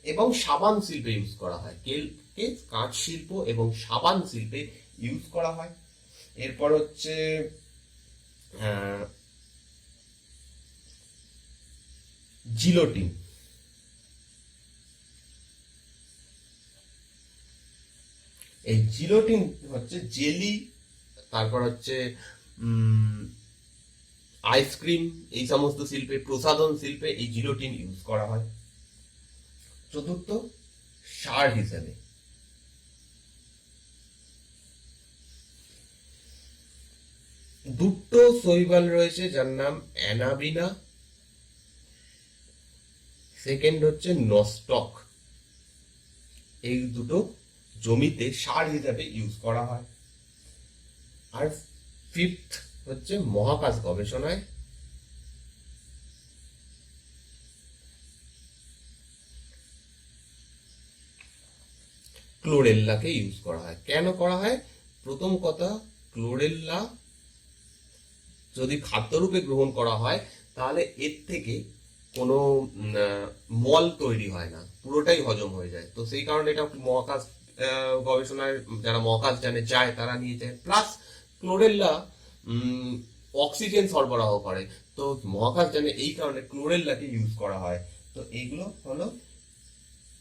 এবং সাবান শিল্পে ইউজ করা হয়। কেল্পকে কাঁচ শিল্প এবং সাবান শিল্পে ইউজ করা হয়। এরপর হচ্ছে জিলোটিন। এই জিলোটিন হচ্ছে জেলি, তারপর হচ্ছে আইসক্রিম, এই সমস্ত শিল্পে, প্রসাধন শিল্পে এই জিলোটিন ইউজ করা হয়। চতুর্থ, সার হিসেবে। দুটো শৈবাল রয়েছে যার নাম অ্যানাবিনা, সেকেন্ড হচ্ছে নস্টক। এই দুটো জমিতে সার হিসাবে ইউজ করা হয়। আর ফিফথ হচ্ছে মহাকাশ গবেষণায় ক্লোরেল্লাকে ইউজ করা হয়। কেন করা হয়? প্রথম কথা, ক্লোরেল্লা যদি খাদ্যরূপে গ্রহণ করা হয় তাহলে এর থেকে কোনো মল তৈরি হয় না, পুরোটাই হজম হয়ে যায়। তো সেই কারণে এটা মহাকাশ গবেষণায় যারা মহাকাশ জানে যায় তারা নিয়ে যায়। প্লাস ক্লোরেল্লা অক্সিজেন সরবরাহ করে, তো মহাকাশ জানে এই কারণে ক্লোরেল্লাকে ইউজ করা হয়। তো এইগুলো হলো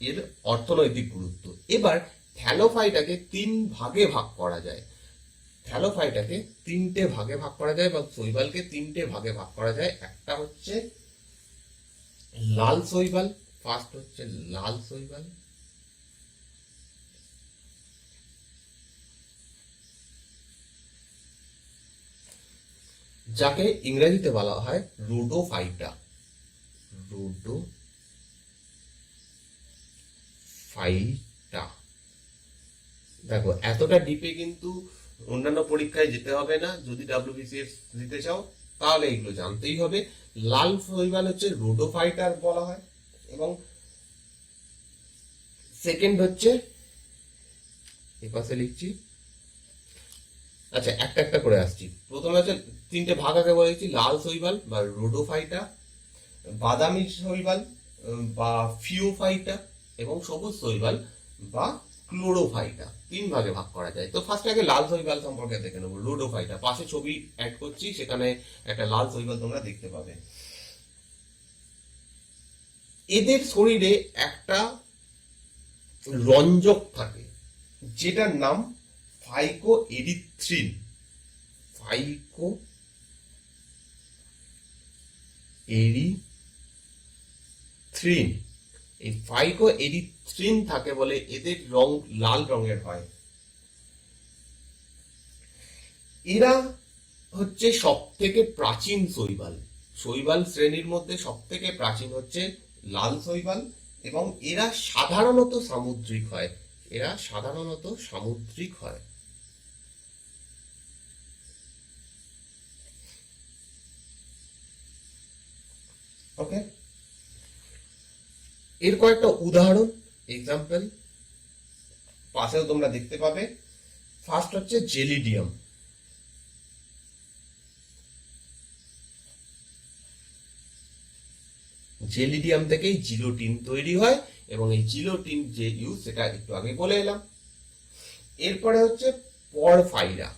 এর অর্থনৈতিক গুরুত্ব। এবার থ্যালোফাইটাকে 3 ভাগে ভাগ করা যায়। থ্যালোফাইটাকে 3টে ভাগে ভাগ করা যায় বা শৈবালকে 3টে ভাগে ভাগ করা যায়। একটা হচ্ছে লাল শৈবাল, ফার্স্ট হচ্ছে লাল শৈবাল, যাকে ইংরেজিতে বলা হয় রোডোফাইটা। রোডোফাইটা। দেখো এতটা ডিপে কিন্তু অন্যান্য পরীক্ষায় যেতে হবে না। যদি WBCS দিতে চাও তাহলে এগুলো জানতেই হবে। লাল শৈবাল হচ্ছে রোডোফাইটার বলা হয়, এবং সেকেন্ড হচ্ছে এপাশে লিখছি। আচ্ছা, একটা একটা করে আসছি। প্রথমে হচ্ছে 3টে ভাগ আগে বলেছি, লাল শৈবাল বা রোডোফাইটা, বাদামি শৈবাল বা ফিওফাইটা, এবং সবুজ শৈবাল বা ক্লোরোফাইটা। 3 ভাগে ভাগ করা যায়। তো ফার্স্ট আগে লাল শৈবাল সম্পর্কে দেখে নেবো, রোডোফাইটা। পাশে ছবি অ্যাড করছি, সেখানে একটা লাল শৈবাল তোমরা দেখতে পাবে। এদের শরীরে একটা রঞ্জক থাকে যেটার নাম ফাইকো এরিথ্রিন। ফাইকো এরিথ্রিন। এই ফাইকো এরিথ্রিন থাকে বলে এদের রং লাল রঙের হয়। এরা হচ্ছে সব থেকে প্রাচীন শৈবাল। শৈবাল শ্রেণীর মধ্যে সব থেকে প্রাচীন হচ্ছে লাল শৈবাল, এবং এরা সাধারণত সামুদ্রিক হয়। এরা সাধারণত সামুদ্রিক হয়। ওকে, এর কয়েকটা উদাহরণ, এক্সাম্পল পাশেও তোমরা দেখতে পাবে। ফার্স্ট হচ্ছে জেলিডিয়াম। জেলিডিয়াম থেকেই জিলোটিন তৈরি হয়, এবং এই জিলোটিন যে ইউজ সেটা একটু আগে বলে এলাম। এরপরে হচ্ছে পরফাইরা।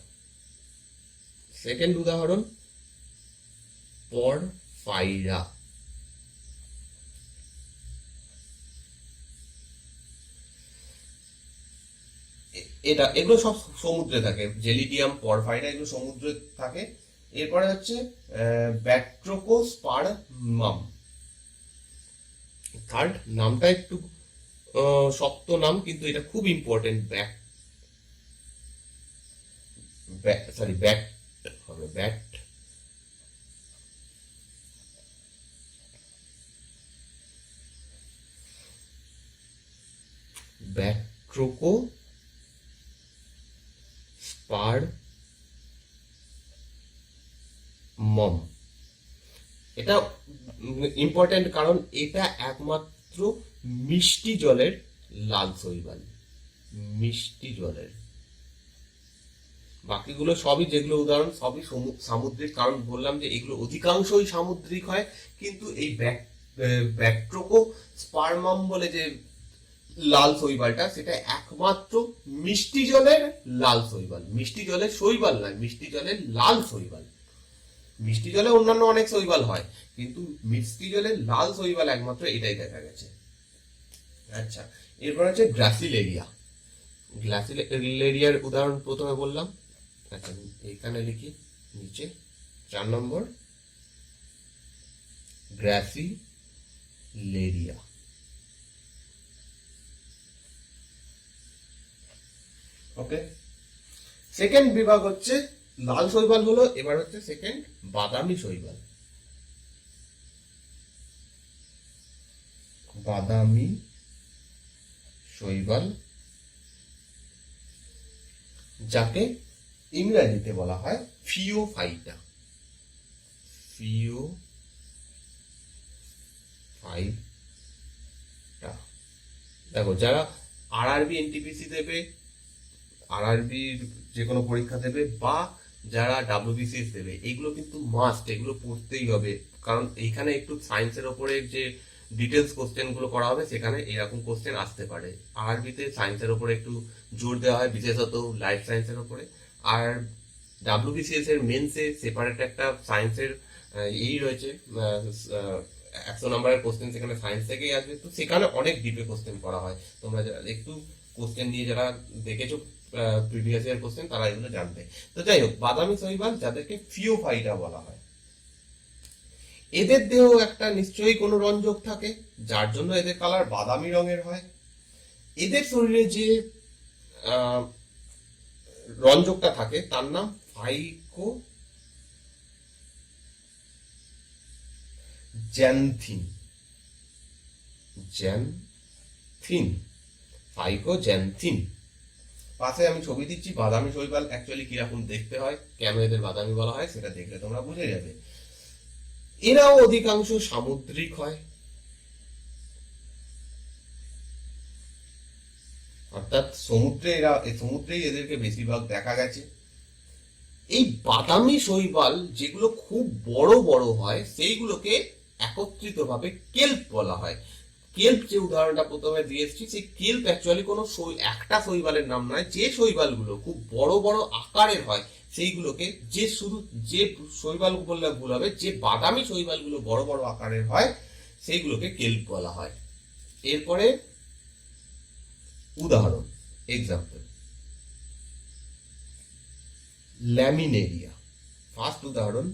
সেকেন্ড উদাহরণ পরফাইরা। এগুলো সব সমুদ্রে থাকে। জেলিডিয়াম, পরফাইরা এগুলো সমুদ্রে থাকে। এরপরে হচ্ছে ব্যাক্ট্রোকোস্পারমাম। থার্ড নামটা একটু শক্ত নাম, কিন্তু এটা খুব ইম্পর্টেন্ট। ব্যাট হবে, ব্যাট ব্যাক্ট্রোকো স্পারমাম। এটা ইম্পর্টেন্ট কারণ এটা একমাত্র মিষ্টি জলের লাল শৈবাল। মিষ্টি জলের। বাকিগুলো সবই, যেগুলো উদাহরণ সবই সামুদ্রিক, কারণ বললাম যে এগুলো অধিকাংশই সামুদ্রিক হয়। কিন্তু এই ব্যাক্ট্রোকো স্পারমাম বলে যে লাল শৈবালটা, সেটা একমাত্র মিষ্টি জলের লাল শৈবাল। মিষ্টি জলের শৈবাল নয়, মিষ্টি জলের লাল শৈবাল। মিষ্টি জলে অন্যান্য অনেক শৈবাল হয়, কিন্তু মিষ্টি জলের লাল শৈবাল একমাত্র এটাই দেখা গেছে। আচ্ছা, এরপর হচ্ছে গ্রাসিলেরিয়া। গ্রাসিলেরিয়ার উদাহরণ প্রথমে বললাম। আচ্ছা, এখানে লিখি নিচে 4 নম্বর, গ্রাসিলেরিয়া। ওকে, সেকেন্ড বিভাগ হচ্ছে লাল শৈবাল হলো। এবার হচ্ছে সেকেন্ড বাদামি শৈবাল। বাদামি শৈবাল, যাকে ইংরেজিতে বলা হয় ফিওফাইটা। ফিওফাইটা। দেখো, যারা আরআরবি এনটিপিসি দেবে, আরআরবির যে কোনো পরীক্ষা দেবে, বা যারা ডাব্লিউবিসিএস দেবে, এগুলো কিন্তু মাস্ট, এগুলো পড়তেই হবে। কারণ এইখানে একটু সায়েন্সের ওপরে যে ডিটেলস কোশ্চেন গুলো করা হবে, সেখানে এরকম কোশ্চেন আসতে পারে। আরআরবিতে সায়েন্সের ওপরে একটু জোর দেওয়া হয়, বিশেষত লাইফ সায়েন্সের ওপরে। আর ডাব্লিউবিসিএস এর মেন্সে সেপারেট একটা সায়েন্সের এই রয়েছে, 100 নম্বরের কোশ্চেন সেখানে সায়েন্স থেকেই আসবে। তো সেখানে অনেক ডিপে কোশ্চেন করা হয়। তোমরা যারা একটু কোশ্চেন নিয়ে যারা দেখেছো প্রিভিয়াস ইয়ার কোশ্চেন, তারা এগুলো জানবে। তো যাই হোক, বাদামি শৈবাল যাদেরকে ফিওফাইটা বলা হয়, এদের দেহ একটা নিশ্চয়ই কোনো রঞ্জক থাকে, যার জন্য এদের কালার বাদামি রঙের হয়। এদের শরীরে যে আহ, রঞ্জকটা থাকে তার নাম ফাইকো জ্যানথিন। Xanthine, ফাইকো xanthine. পাশে আমি ছবি দিচ্ছি। বাদামি শৈবাল অ্যাকচুয়ালি কিরকম দেখতে হয়, কেন এদের বাদামি বলা হয়, সেটা দেখলে তোমরা বুঝে যাবে। এরাও অধিকাংশ সামুদ্রিক হয়, অর্থাৎ সমুদ্রেই এদেরকে বেশিরভাগ দেখা গেছে। এই বাদামি শৈবাল যেগুলো খুব বড় বড় হয়, সেইগুলোকে একত্রিতভাবে কেল্প বলা হয়। কেল্প যে উদাহরণটা প্রথমে দিয়ে এসেছি, সেই কেল্প অ্যাকচুয়ালি কোনো একটা শৈবালের নাম নয়। যে শৈবালগুলো খুব বড় বড় আকারের হয়, সেইগুলোকে যে শৈবাল বললে ভুল হবে, যে বাদামি শৈবালগুলো বড় বড় আকারের হয়, সেইগুলোকে কেল্প বলা হয়। এরপরে উদাহরণ, এক্সাম্পল, ল্যামিনেরিয়া। ফার্স্ট উদাহরণ,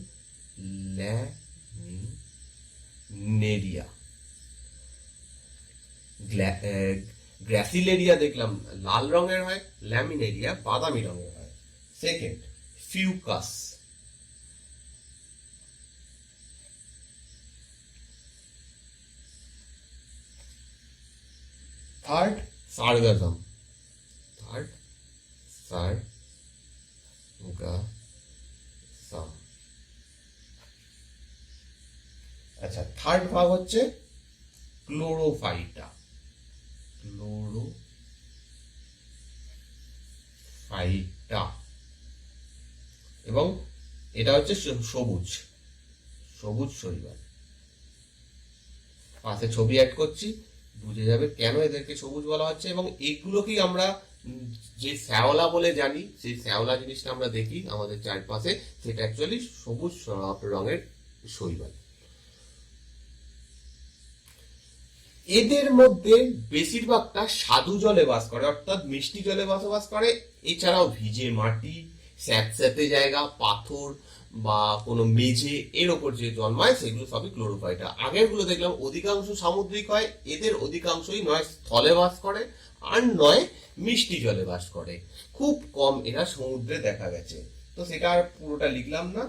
ল্যামিনেরিয়া। গ্র্যাসিলেরিয়া দেখলাম লাল রঙের হয়, ল্যামিনেরিয়া বাদামি রঙের হয়। Second, fucus. থার্ড, সার্গাজম। আচ্ছা, থার্ড ভাগ হচ্ছে ক্লোরোফাইটা। এবং এটা হচ্ছে সবুজ শৈবাল। পাশে ছবি অ্যাড করছি, বুঝে যাবে কেন এদেরকে সবুজ বলা হচ্ছে। এবং এগুলোকেই আমরা যে শ্যাওলা বলে জানি, সেই শ্যাওলা জিনিসটা আমরা দেখি আমাদের চারপাশে, সেটা অ্যাকচুয়ালি সবুজ রঙের শৈবাল। এদের মধ্যে বেশিরভাগটা স্বাদু জলে বাস করে, অর্থাৎ মিষ্টি জলে বসবাস করে। এছাড়াও ভিজে মাটি, স্যাঁতস্যাঁতে জায়গা, পাথর বা কোনো মেঝে এর ওপর যে জন্মায়, সেগুলো সবই ক্লোরোফাইটা। আগের গুলো দেখলাম অধিকাংশ সামুদ্রিক হয়, এদের অধিকাংশই নয় স্থলে বাস করে, আর নয় মিষ্টি জলে বাস করে। খুব কম এরা সমুদ্রে দেখা গেছে। তো সেটা আর পুরোটা লিখলাম না,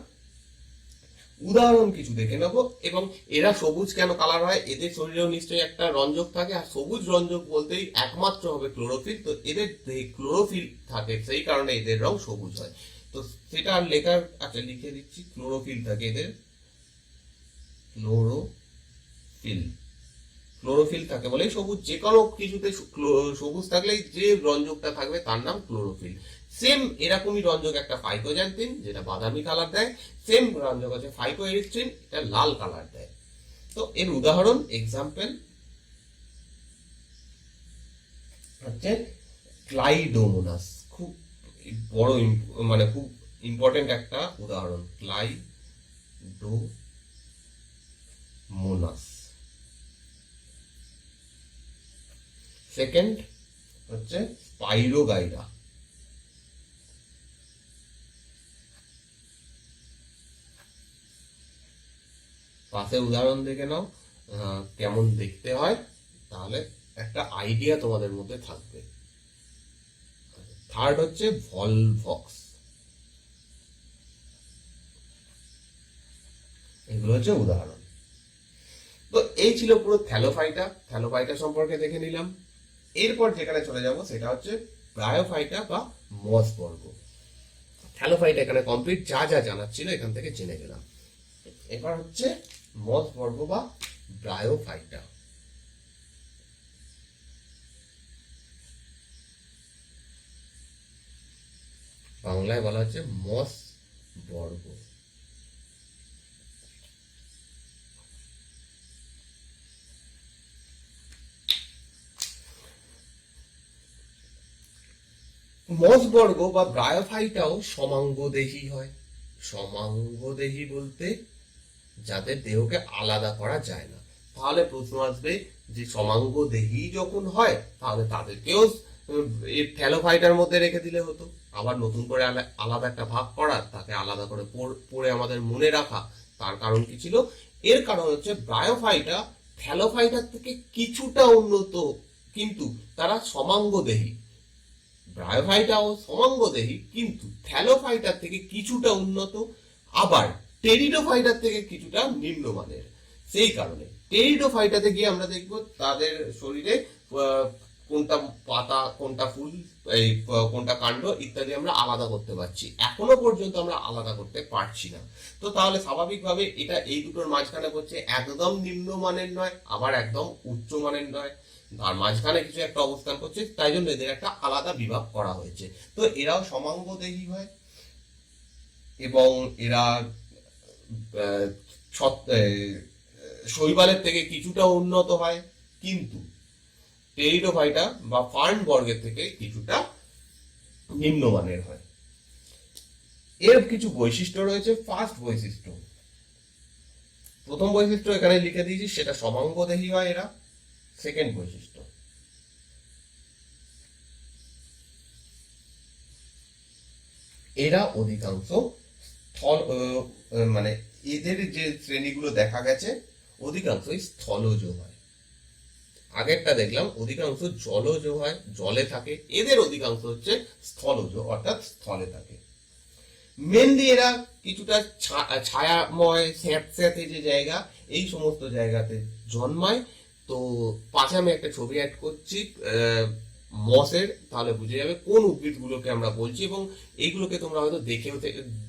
উদাহরণ কিছু দেখে নেব। এবং এরা সবুজ কেন কালার হয়, এদের শরীরেও নিশ্চয়ই একটা রঞ্জক থাকে, আর সবুজ রঞ্জক বলতেই একমাত্র হবে ক্লোরোফিল। তো এদের ক্লোরোফিল থাকে, সেই কারণে এদের রং সবুজ হয়। তো সেটা আর লেখার, আচ্ছা লিখে দিচ্ছি, ক্লোরোফিল থাকে এদের, ক্লোরোফিল থাকে বলেই সবুজ। যে কোনো কিছুতে সবুজ থাকলেই যে রঞ্জকটা থাকবে তার নাম ক্লোরোফিল। সেম এরকমই রঞ্জক একটা ফাইকোজ্যান্থিন, যেটা বাদামি কালার দেয়। সেম রঞ্জক আছে ফাইকোএরিথ্রিন, এটা লাল কালার দেয়। তো এর উদাহরণ, এক্সাম্পল হচ্ছে ক্লাইডোমোনাস। খুব বড়, মানে খুব ইম্পর্টেন্ট একটা উদাহরণ, ক্লাইডোমোনাস। সেকেন্ড হচ্ছে স্পাইরোগাইরা। পাশে উদাহরণ দেখে নাও কেমন দেখতে হয়, তাহলে একটা আইডিয়া তোমাদের মধ্যে থাকবে। থার্ড হচ্ছে ভলভক্স। এগুলো হচ্ছে উদাহরণ। তো এই ছিল পুরো থ্যালোফাইটা সম্পর্কে দেখে নিলাম। এরপর যেখানে চলে যাব সেটা হচ্ছে ব্রায়োফাইটা বা মস বর্গ। থ্যালোফাইটা এখানে কমপ্লিট, যা যা জানার ছিল এখান থেকে জেনে গেলাম। এবার হচ্ছে মস বর্গ বা ব্রায়োফাইটা। বাংলায় বলা হচ্ছে মস বর্গ। মস বর্গ বা ব্রায়োফাইটাও সমাঙ্গদেহী হয়। সমাঙ্গদেহী বলতে যাদের দেহকে আলাদা করা যায় না। তাহলে প্রশ্ন আসবে যে সমাঙ্গদেহী যখন হয় তাহলে তাদেরকেও এই থ্যালোফাইটার মধ্যে রেখে দিলে হতো। আবার নতুন করে আলাদা একটা ভাগ করা, তাকে আলাদা করে পড়ে আমাদের মনে রাখা, তার কারণ কি ছিল? এর কারণ হচ্ছে ব্রায়োফাইটা থ্যালোফাইটার থেকে কিছুটা উন্নত, কিন্তু তারা সমাঙ্গদেহী। ব্রায়োফাইটাও সমাঙ্গদেহী কিন্তু থ্যালোফাইটার থেকে কিছুটা উন্নত, আবার টেরিডোফাইটার থেকে কিছুটা নিম্নমানের। সেই কারণে টেরিডোফাইটাতে গিয়ে আমরা দেখব তাদের শরীরে কোনটা পাতা, কোনটা ফুল, এই কোনটা কাণ্ড ইত্যাদি আমরা আলাদা করতে পারছি। এখনো পর্যন্ত আমরা আলাদা করতে পারছি না। তো তাহলে স্বাভাবিকভাবে এটা এই দুটোর মাঝখানে পড়ছে, একদম নিম্নমানের নয়, আবার একদম উচ্চমানের নয়, আর মাঝখানে কিছু একটা অবস্থান করছে, তাই জন্য এদের একটা আলাদা বিভাগ করা হয়েছে। তো এরাও সমাঙ্গদেহী হয় এবং এরা শৈবালের থেকে কিছুটা উন্নত হয়, কিন্তু টেরিডোফাইটা বা ফার্ন বর্গের থেকে কিছুটা নিম্নমানের হয়। এর কিছু বৈশিষ্ট্য রয়েছে। ফার্স্ট বৈশিষ্ট্য, প্রথম বৈশিষ্ট্য এখানে লিখে দিয়েছি, সেটা সমাঙ্গদেহী হয় এরা। সেকেন্ড বৈশিষ্ট্য, এরা অধিকাংশ স্থল, মানে এদের যে শ্রেণীগুলো দেখা গেছে অধিকাংশই স্থলজ হয়। আগেরটা দেখলাম অধিকাংশ জলজ হয়, জলে থাকে, এদের অধিকাংশ হচ্ছে স্থলজ অর্থাৎ স্থলে থাকে। মেনলি এরা কিছুটা ছায়াময় স্যাঁতস্যাঁতে যে জায়গা, এই সমস্ত জায়গাতে জন্মায়। তো পাশে আমি একটা ছবি অ্যাড করছি মসের, তাহলে বুঝে যাবে কোন উদ্ভিদগুলোকে আমরা বলছি, এবং এইগুলোকে তোমরা হয়তো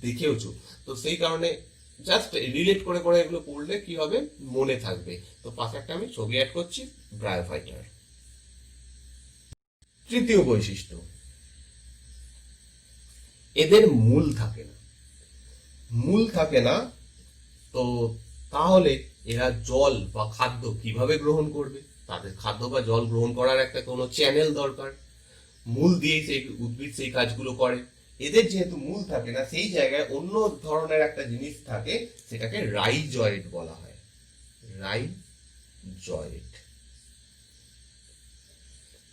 দেখেওছো। তো সেই কারণে জাস্ট রিলেট করে করে এগুলো পড়লে কি হবে, মনে থাকবে। তো পাশে একটা আমি ছবি অ্যাড করছি ব্রায়োফাইটার। তৃতীয় বৈশিষ্ট্য, এদের মূল থাকে না। মূল থাকে না, তো তাহলে এরা জল বা খাদ্য কিভাবে গ্রহণ করবে? তাদের খাদ্য বা জল গ্রহণ করার একটা কোনো চ্যানেল দরকার। মূল দিয়েই সেই উদ্ভিদ সেই কাজগুলো করে। এদের যেহেতু মূল থাকে না, সেই জায়গায় অন্য ধরনের একটা জিনিস থাকে, সেটাকে রাইজয়েড বলা হয়। রাইজয়েড।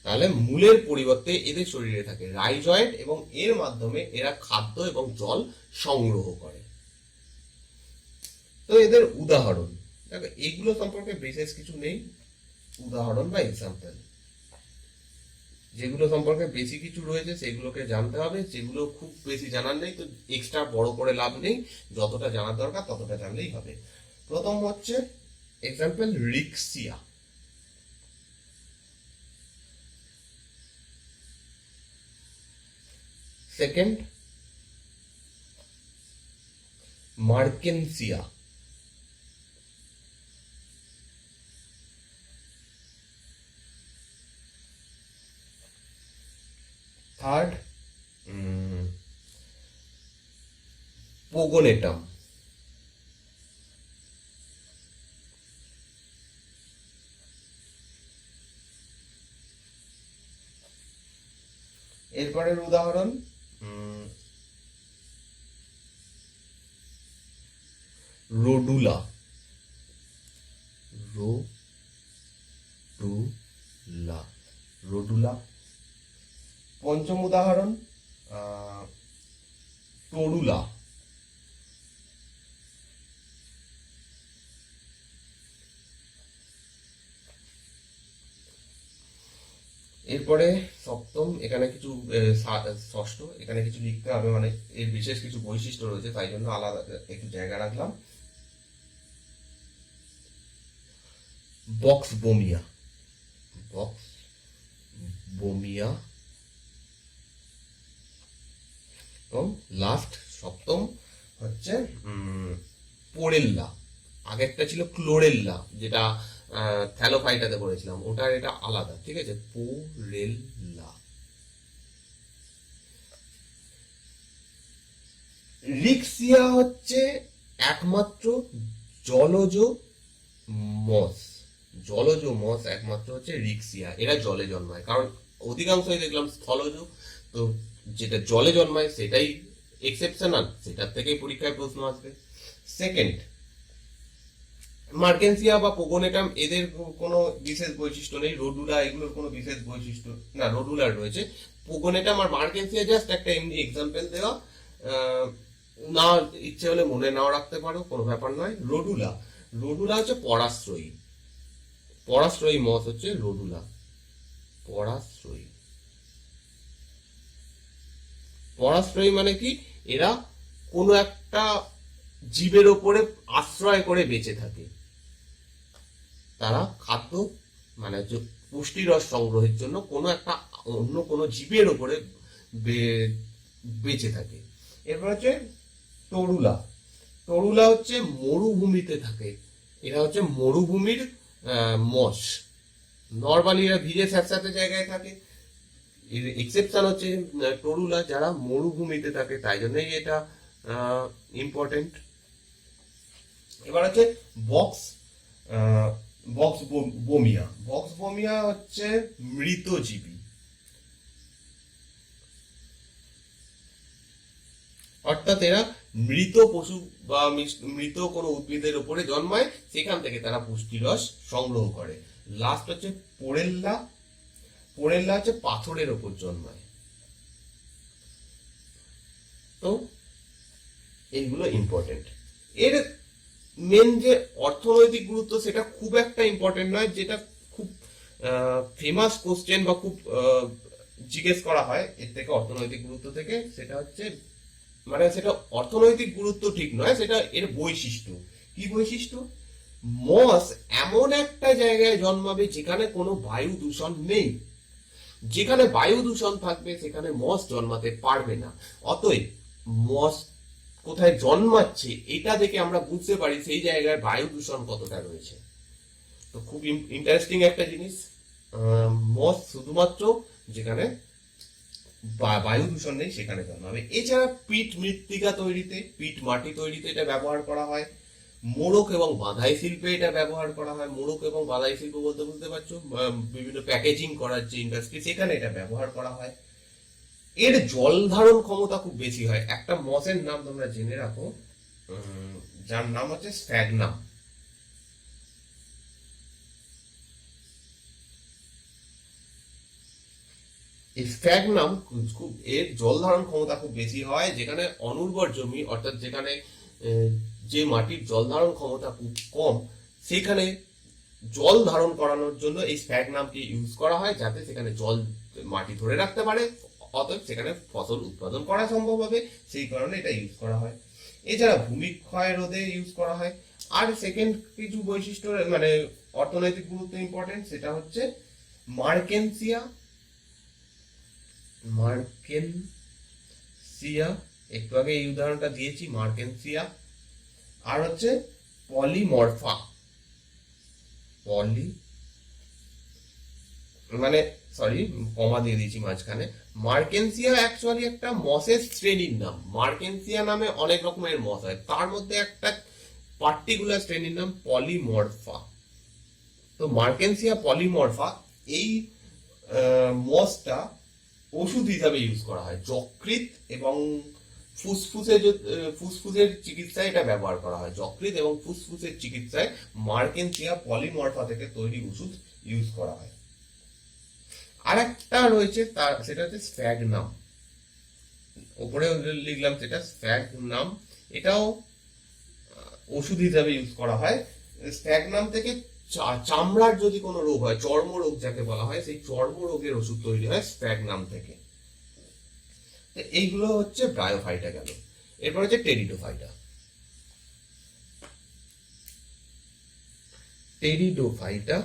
তাহলে মূলের পরিবর্তে এদের শরীরে থাকে রাইজয়েড, এবং এর মাধ্যমে এরা খাদ্য এবং জল সংগ্রহ করে। তো এদের উদাহরণ দেখো, এগুলো সম্পর্কে বিশেষ কিছু নেই। উদাহরণ বা এক্সাম্পল, যেগুলো সম্পর্কে বেশি কিছু রয়েছে সেগুলোকে জানতে হবে, যেগুলো খুব বেশি জানার নেই তো এক্সট্রা বড় করে লাভ নেই, যতটা জানার দরকার ততটা জানলেই হবে। প্রথম হচ্ছে এক্সাম্পল রিক্সিয়া। সেকেন্ড মার্কেনসিয়া। Third Pogonatum. এরপরের উদাহরণ রোডুলা। রোডুলা। পঞ্চম উদাহরণ টরুলা। এরপরে সপ্তম, এখানে কিছু ষষ্ঠ, এখানে কিছু লিখতে হবে, মানে এর বিশেষ কিছু বৈশিষ্ট্য রয়েছে, তাই জন্য আলাদা একটু জায়গা রাখলাম। বক্স বোমিয়া। বক্স বোমিয়া। এবং লাস্ট সপ্তম হচ্ছে পোরেল্লা। আগেরটা ছিল ক্লোরেল্লা, যেটা থ্যালোফাইটাতে পড়েছিলাম, ওটার এটা আলাদা, ঠিক আছে? পোরেল্লা। রিক্সিয়া হচ্ছে একমাত্র জলজ মস। জলজ মস একমাত্র হচ্ছে রিক্সিয়া, এরা জলে জন্মায়। কারণ অধিকাংশই দেখলাম স্থলজ, তো যেটা জলে জন্মায় সেটাই এক্সেপশনাল, সেটার থেকেই পরীক্ষায় প্রশ্ন আসবে। সেকেন্ড, মার্কেন্সিয়া বা পোগোনেটাম, এদের কোনো বিশেষ বৈশিষ্ট্য নেই। রোডুলা এগুলোর কোনো বিশেষ বৈশিষ্ট্য না, রোডুলার রয়েছে। পোগোনেটাম আর মার্কেন্সিয়া জাস্ট একটা এমনি এক্সাম্পল দেওয়া, না ইচ্ছে হলে মনে নাও রাখতে পারো, কোনো ব্যাপার নয়। রোডুলা, রোডুলা হচ্ছে পরাশ্রয়ী, পরাশ্রয়ী মস হচ্ছে রোডুলা, পরাশ্রয়ী। পরাশ্রয়ী মানে কি, এরা কোনো একটা জীবের ওপরে আশ্রয় করে বেঁচে থাকে। তারা খাদ্য মানে হচ্ছে পুষ্টিরস সংগ্রহের জন্য কোনো একটা অন্য কোনো জীবের ওপরে বেঁচে থাকে। এরপর হচ্ছে তরুলা। তরুলা হচ্ছে মরুভূমিতে থাকে, এরা হচ্ছে মরুভূমির মস। নরমালি এরা ভিজে স্যাঁতস্যাঁতে জায়গায় থাকে। এর এক্সেপশন হচ্ছে তরুলা, যারা মরুভূমিতে থাকে, তাই জন্যই এটা ইম্পর্টেন্ট। এবার হচ্ছে বক্স বক্স বোমিয়া। বক্স বোমিয়া হচ্ছে মৃতজীবী, অর্থাৎ এরা মৃত পশু বা মৃত কোনো উদ্ভিদের উপরে জন্মায়, সেখান থেকে তারা পুষ্টিরস সংগ্রহ করে। লাস্ট হচ্ছে পোরেল্লা। পোরেল্লা হচ্ছে পাথরের ওপর জন্মায়। তো এইগুলো ইম্পর্টেন্ট। এর মেন যে অর্থনৈতিক গুরুত্ব সেটা খুব একটা ইম্পর্টেন্ট নয়, যেটা খুব ফেমাস কোশ্চেন বা খুব জিজ্ঞেস করা হয় এর থেকে, অর্থনৈতিক গুরুত্ব থেকে, সেটা হচ্ছে মানে সেটা অর্থনৈতিক গুরুত্ব ঠিক নয়, সেটা এর বৈশিষ্ট্য। কি বৈশিষ্ট্য? মস এমন একটা জায়গায় জন্মাবে যেখানে কোনো বায়ু দূষণ নেই। যেখানে বায়ু দূষণ থাকবে সেখানে মস জন্মাতে পারবে না। অতএব মস কোথায় জন্মাচ্ছে এটা দেখে আমরা বুঝতে পারি সেই জায়গায় বায়ু দূষণ কতটা রয়েছে। তো খুব ইন্টারেস্টিং একটা জিনিস, মস শুধুমাত্র যেখানে বায়ু দূষণ নেই সেখানে জন্মাবে। এছাড়া পিট মৃত্তিকা তৈরিতে, পিট মাটি তৈরিতে এটা ব্যবহার করা হয়। মোড়ক এবং বাঁধাই শিল্পে এটা ব্যবহার করা হয়। মোড়ক এবং বাঁধাই শিল্প বলতে বুঝতে পারছো, বিভিন্ন প্যাকেজিং করার যে ইন্ডাস্ট্রি, সেখানে এটা ব্যবহার করা হয়। এর জল ধারণ ক্ষমতা খুব বেশি হয়। একটা মসের নাম তোমরা জেনে রাখো, যার নাম হচ্ছে স্ফ্যাগনাম। স্ফ্যাগনাম খুব, এর জল ধারণ ক্ষমতা খুব বেশি হয়। যেখানে অনুর্বর জমি, অর্থাৎ যেখানে যে মাটির জল ধারণ ক্ষমতা খুব কম, সেখানে জল ধারণ করানোর জন্য এই স্ফ্যাগনামকে ইউজ করা হয়, যাতে সেখানে জল মাটি ধরে রাখতে পারে, অতএব সেখানে ফসল উৎপাদন করা সম্ভব হবে, সেই কারণে এটা ইউজ করা হয়। এছাড়া ভূমিক্ষয় রোধে ইউজ করা হয়। আর সেকেন্ড কিছু বৈশিষ্ট্য মানে অর্থনৈতিক গুরুত্ব ইম্পর্টেন্ট, সেটা হচ্ছে মার্কেন্সিয়া। মার্কেন্সিয়া, একটু আগে এই উদাহরণটা দিয়েছি, মার্কেন্সিয়া। আর হচ্ছে পলিমরফা। পলি মানে সরি, কমা দিয়ে দিয়েছি মাঝখানে। মার্কেন্সিয়া অ্যাকচুয়ালি একটা মসের শ্রেণীর নাম। মার্কেন্সিয়া নামে অনেক রকমের মস হয়, তার মধ্যে একটা পার্টিকুলার শ্রেণীর নাম পলিমরফা। তো মার্কেন্সিয়া পলিমরফা, এই মসটা ওষুধ হিসাবে ইউজ করা হয়। যকৃৎ এবং ফুসফুসের চিকিৎসায় এটা ব্যবহার করা হয়। যকৃৎ এবং ফুসফুসের চিকিৎসায় মার্কেন্সিয়া পলিমরফা থেকে তৈরি ওষুধ ইউজ করা হয়। আর একটা রয়েছে তার, সেটা হচ্ছে স্ফ্যাগনাম। উপরে লিখলাম সেটা স্ফ্যাগনাম, এটাও ওষুধ হিসাবে ইউজ করা হয়। স্ফ্যাগনাম থেকে চামড়ার যদি কোনো রোগ হয়, চর্মরোগ যাকে বলা হয়, সেই চর্মরোগের ওষুধ তৈরি হয় স্ফ্যাগনাম থেকে। এইগুলো হচ্ছে ব্রায়োফাইটা গেল। এরপর হচ্ছে টেরিডোফাইটা। টেরিডোফাইটা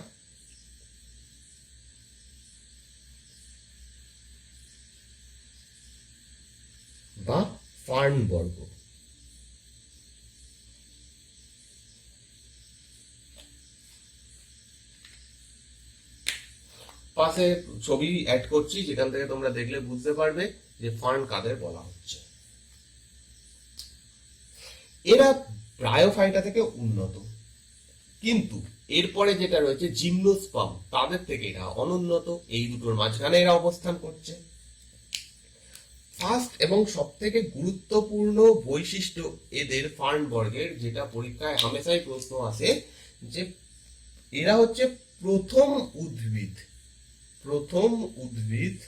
বা ফার্ন বর্গ। পাশে ছবি অ্যাড করছি, যেখান থেকে তোমরা দেখলে বুঝতে পারবে যে ফার্ন কাদের বলা হচ্ছে। এরা ব্রায়োফাইটা থেকে উন্নত, কিন্তু এরপরে যেটা রয়েছে জিমনোস্পার্ম, তাদের থেকে এরা অনুন্নত। এই দুটোর মাঝখানে এরা অবস্থান করছে। ফার্স্ট এবং সব থেকে গুরুত্বপূর্ণ বৈশিষ্ট্য এদের ফার্ন বর্গের, যেটা পরীক্ষায় হামেশাই প্রশ্ন আসে, যে এরা হচ্ছে প্রথম উদ্ভিদ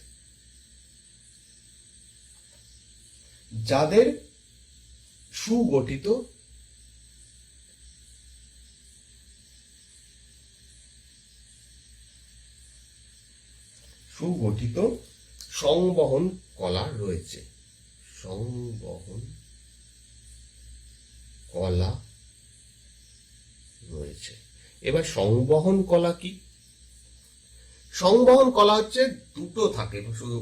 যাদের সুগঠিত সংবহন কলা রয়েছে। এবার সংবহন কলা কি? সংবহন কলা হচ্ছে দুটো থাকে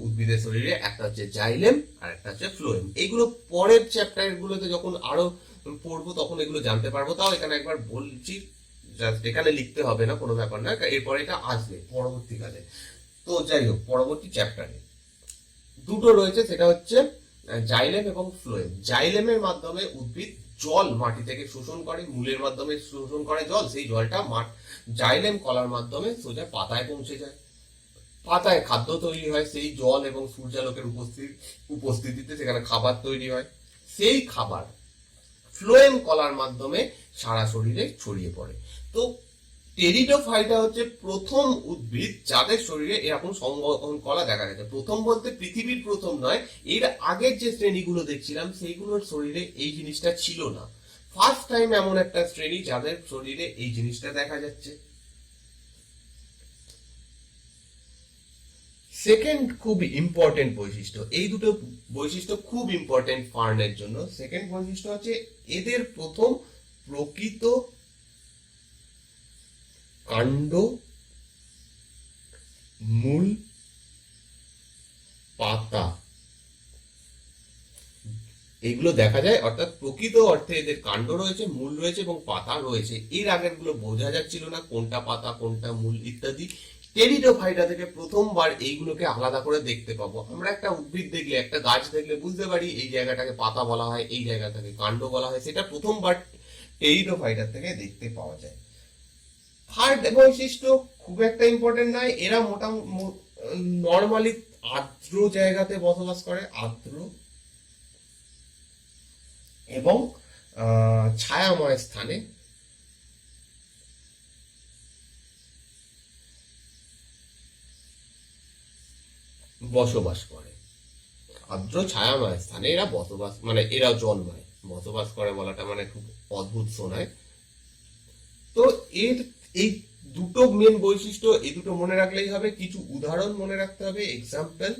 উদ্ভিদের শরীরে, একটা হচ্ছে জাইলেম আর একটা হচ্ছে ফ্লোয়েম। এগুলো পরের চ্যাপ্টার গুলোতে যখন আরো পড়বো তখন এগুলো জানতে পারবো, তাও এখানে একবার বলছি, এখানে লিখতে হবে না, কোনো ব্যাপার না, এরপরে এটা আসবে পরবর্তীকালে। তো যাই হোক, পরবর্তী চ্যাপ্টারে দুটো রয়েছে, সেটা হচ্ছে জাইলেম এবং ফ্লোয়েম। জাইলেমের মাধ্যমে উদ্ভিদ জল মাটি থেকে শোষণ করে, মূলের মাধ্যমে শোষণ করে জল, সেই জলটা জাইলেম কলার মাধ্যমে সোজা পাতায় পৌঁছে যায়। পাতায় খাদ্য তৈরি হয়, সেই জল এবং সূর্যালোকের উপস্থিতিতে সেখানে খাবার তৈরি হয়। সেই খাবার ফ্লোয়েম কলার মাধ্যমে সারা শরীরে ছড়িয়ে পড়ে। তো টেরিডোফাইটা হচ্ছে প্রথম উদ্ভিদ যাদের শরীরে এরকম সংবহন কলা দেখা গেছে। প্রথম বলতে পৃথিবীর প্রথম নয়, এর আগের যে শ্রেণীগুলো দেখছিলাম সেইগুলোর শরীরে এই জিনিসটা ছিল না। ফার্স্ট টাইম এমন একটা শ্রেণী যাদের শরীরে এই জিনিসটা দেখা যাচ্ছে। সেকেন্ড খুব ইম্পর্টেন্ট বৈশিষ্ট্য, এই দুটো বৈশিষ্ট্য খুব ইম্পর্টেন্ট ফার্নের জন্য। সেকেন্ড বৈশিষ্ট্য হচ্ছে এদের প্রথম প্রকৃত কাণ্ড, মূল, পাতা এগুলো দেখা যায়। অর্থাৎ প্রকৃত অর্থে এদের কাণ্ড রয়েছে, মূল রয়েছে এবং পাতা রয়েছে। এর আগের গুলো বোঝা যাচ্ছিল না কোনটা পাতা কোনটা মূল ইত্যাদি। টেরিডোফাইটা থেকে প্রথমবার এইগুলোকে আলাদা করে দেখতে পাবো। আমরা একটা উদ্ভিদ দেখলে, একটা গাছ দেখলে বুঝতে পারি এই জায়গাটাকে পাতা বলা হয়, এই জায়গাটাকে কাণ্ড বলা হয়, সেটা প্রথমবার টেরিডোফাইটার থেকে দেখতে পাওয়া যায়। থার্ড বৈশিষ্ট্য খুব একটা ইম্পর্টেন্ট নয়, এরা মোটামুটি নর্মালি আর্দ্র জায়গাতে বসবাস করে, আর্দ্র এবং ছায়াময় স্থানে বসবাস করে। আর্দ্র ছায়াময় স্থানে এরা বসবাস, মানে এরা জন্মায়, বসবাস করে বলাটা মানে খুব অদ্ভুত শোনায়। তো এর এই দুটো মেন বৈশিষ্ট্য, এই দুটো মনে রাখলেই হবে। কিছু উদাহরণ মনে রাখতে হবে, এক্সাম্পল।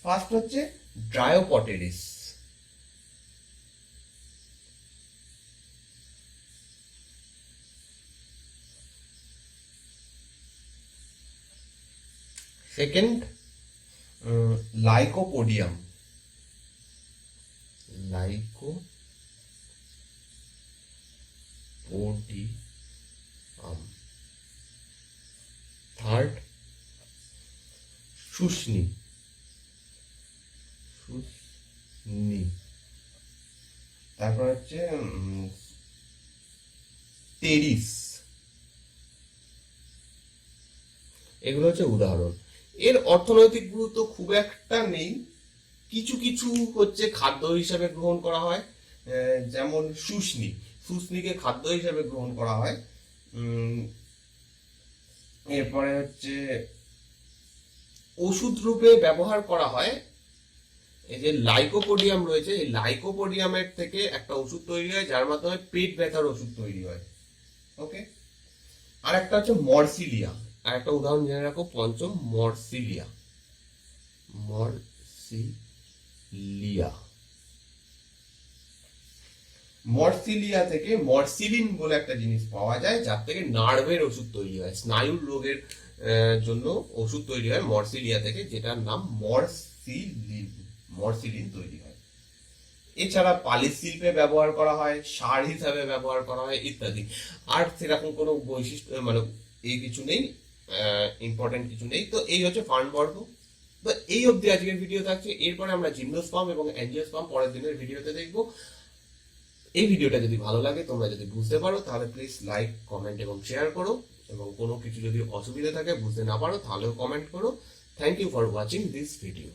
ফার্স্ট হচ্ছে ড্রায়োপটেরিস। Second lycopodium. থার্ড শুষ্নি। তারপর হচ্ছে টেরিস। এগুলো হচ্ছে উদাহরণ। এর অর্থনৈতিক গুরুত্ব খুব একটা নেই, কিছু কিছু হচ্ছে খাদ্য হিসেবে গ্রহণ করা হয়, যেমন শুষ্নিকে খাদ্য হিসেবে গ্রহণ করা হয়। এরপরে হচ্ছে ওষুধ রূপে ব্যবহার করা হয়। এই যে লাইকোপোডিয়াম রয়েছে, এই লাইকোপোডিয়ামের থেকে একটা ওষুধ তৈরি হয় যার মাধ্যমে পেট ব্যথার ওষুধ তৈরি হয়। ওকে, আর একটা হচ্ছে মরসিলিয়া। আর একটা উদাহরণ জেনে রাখো, পঞ্চম মরসিলিয়া। মরসিলিয়া থেকে মরসিলিন বলে একটা জিনিস পাওয়া যায়, যার থেকে নার্ভের ওষুধ তৈরি হয়, স্নায়ুর রোগের জন্য ওষুধ তৈরি হয় মরসিলিয়া থেকে, যেটার নাম মরসিলিন তৈরি হয়। এছাড়া পালিশ শিল্পে ব্যবহার করা হয়, সার হিসাবে ব্যবহার করা হয় ইত্যাদি। আর সেরকম কোনো বৈশিষ্ট্য মানে এই কিছু নেই, ইম্পর্টেন্ট কিছু নেই। তো এই হচ্ছে ফার্ন বর্গ। তো এই অবধি আজকের ভিডিও থাকছে। এরপরে আমরা জিমনোস্পার্ম এবং অ্যাঞ্জিওস্পার্ম পরের দিনের ভিডিওতে দেখবো। এই ভিডিওটা যদি ভালো লাগে, তোমরা যদি বুঝতে পারো, তাহলে প্লিজ লাইক, কমেন্ট এবং শেয়ার করো। এবং কোনো কিছু যদি অসুবিধা থাকে, বুঝতে না পারো, তাহলেও কমেন্ট করো। Thank you for watching this video.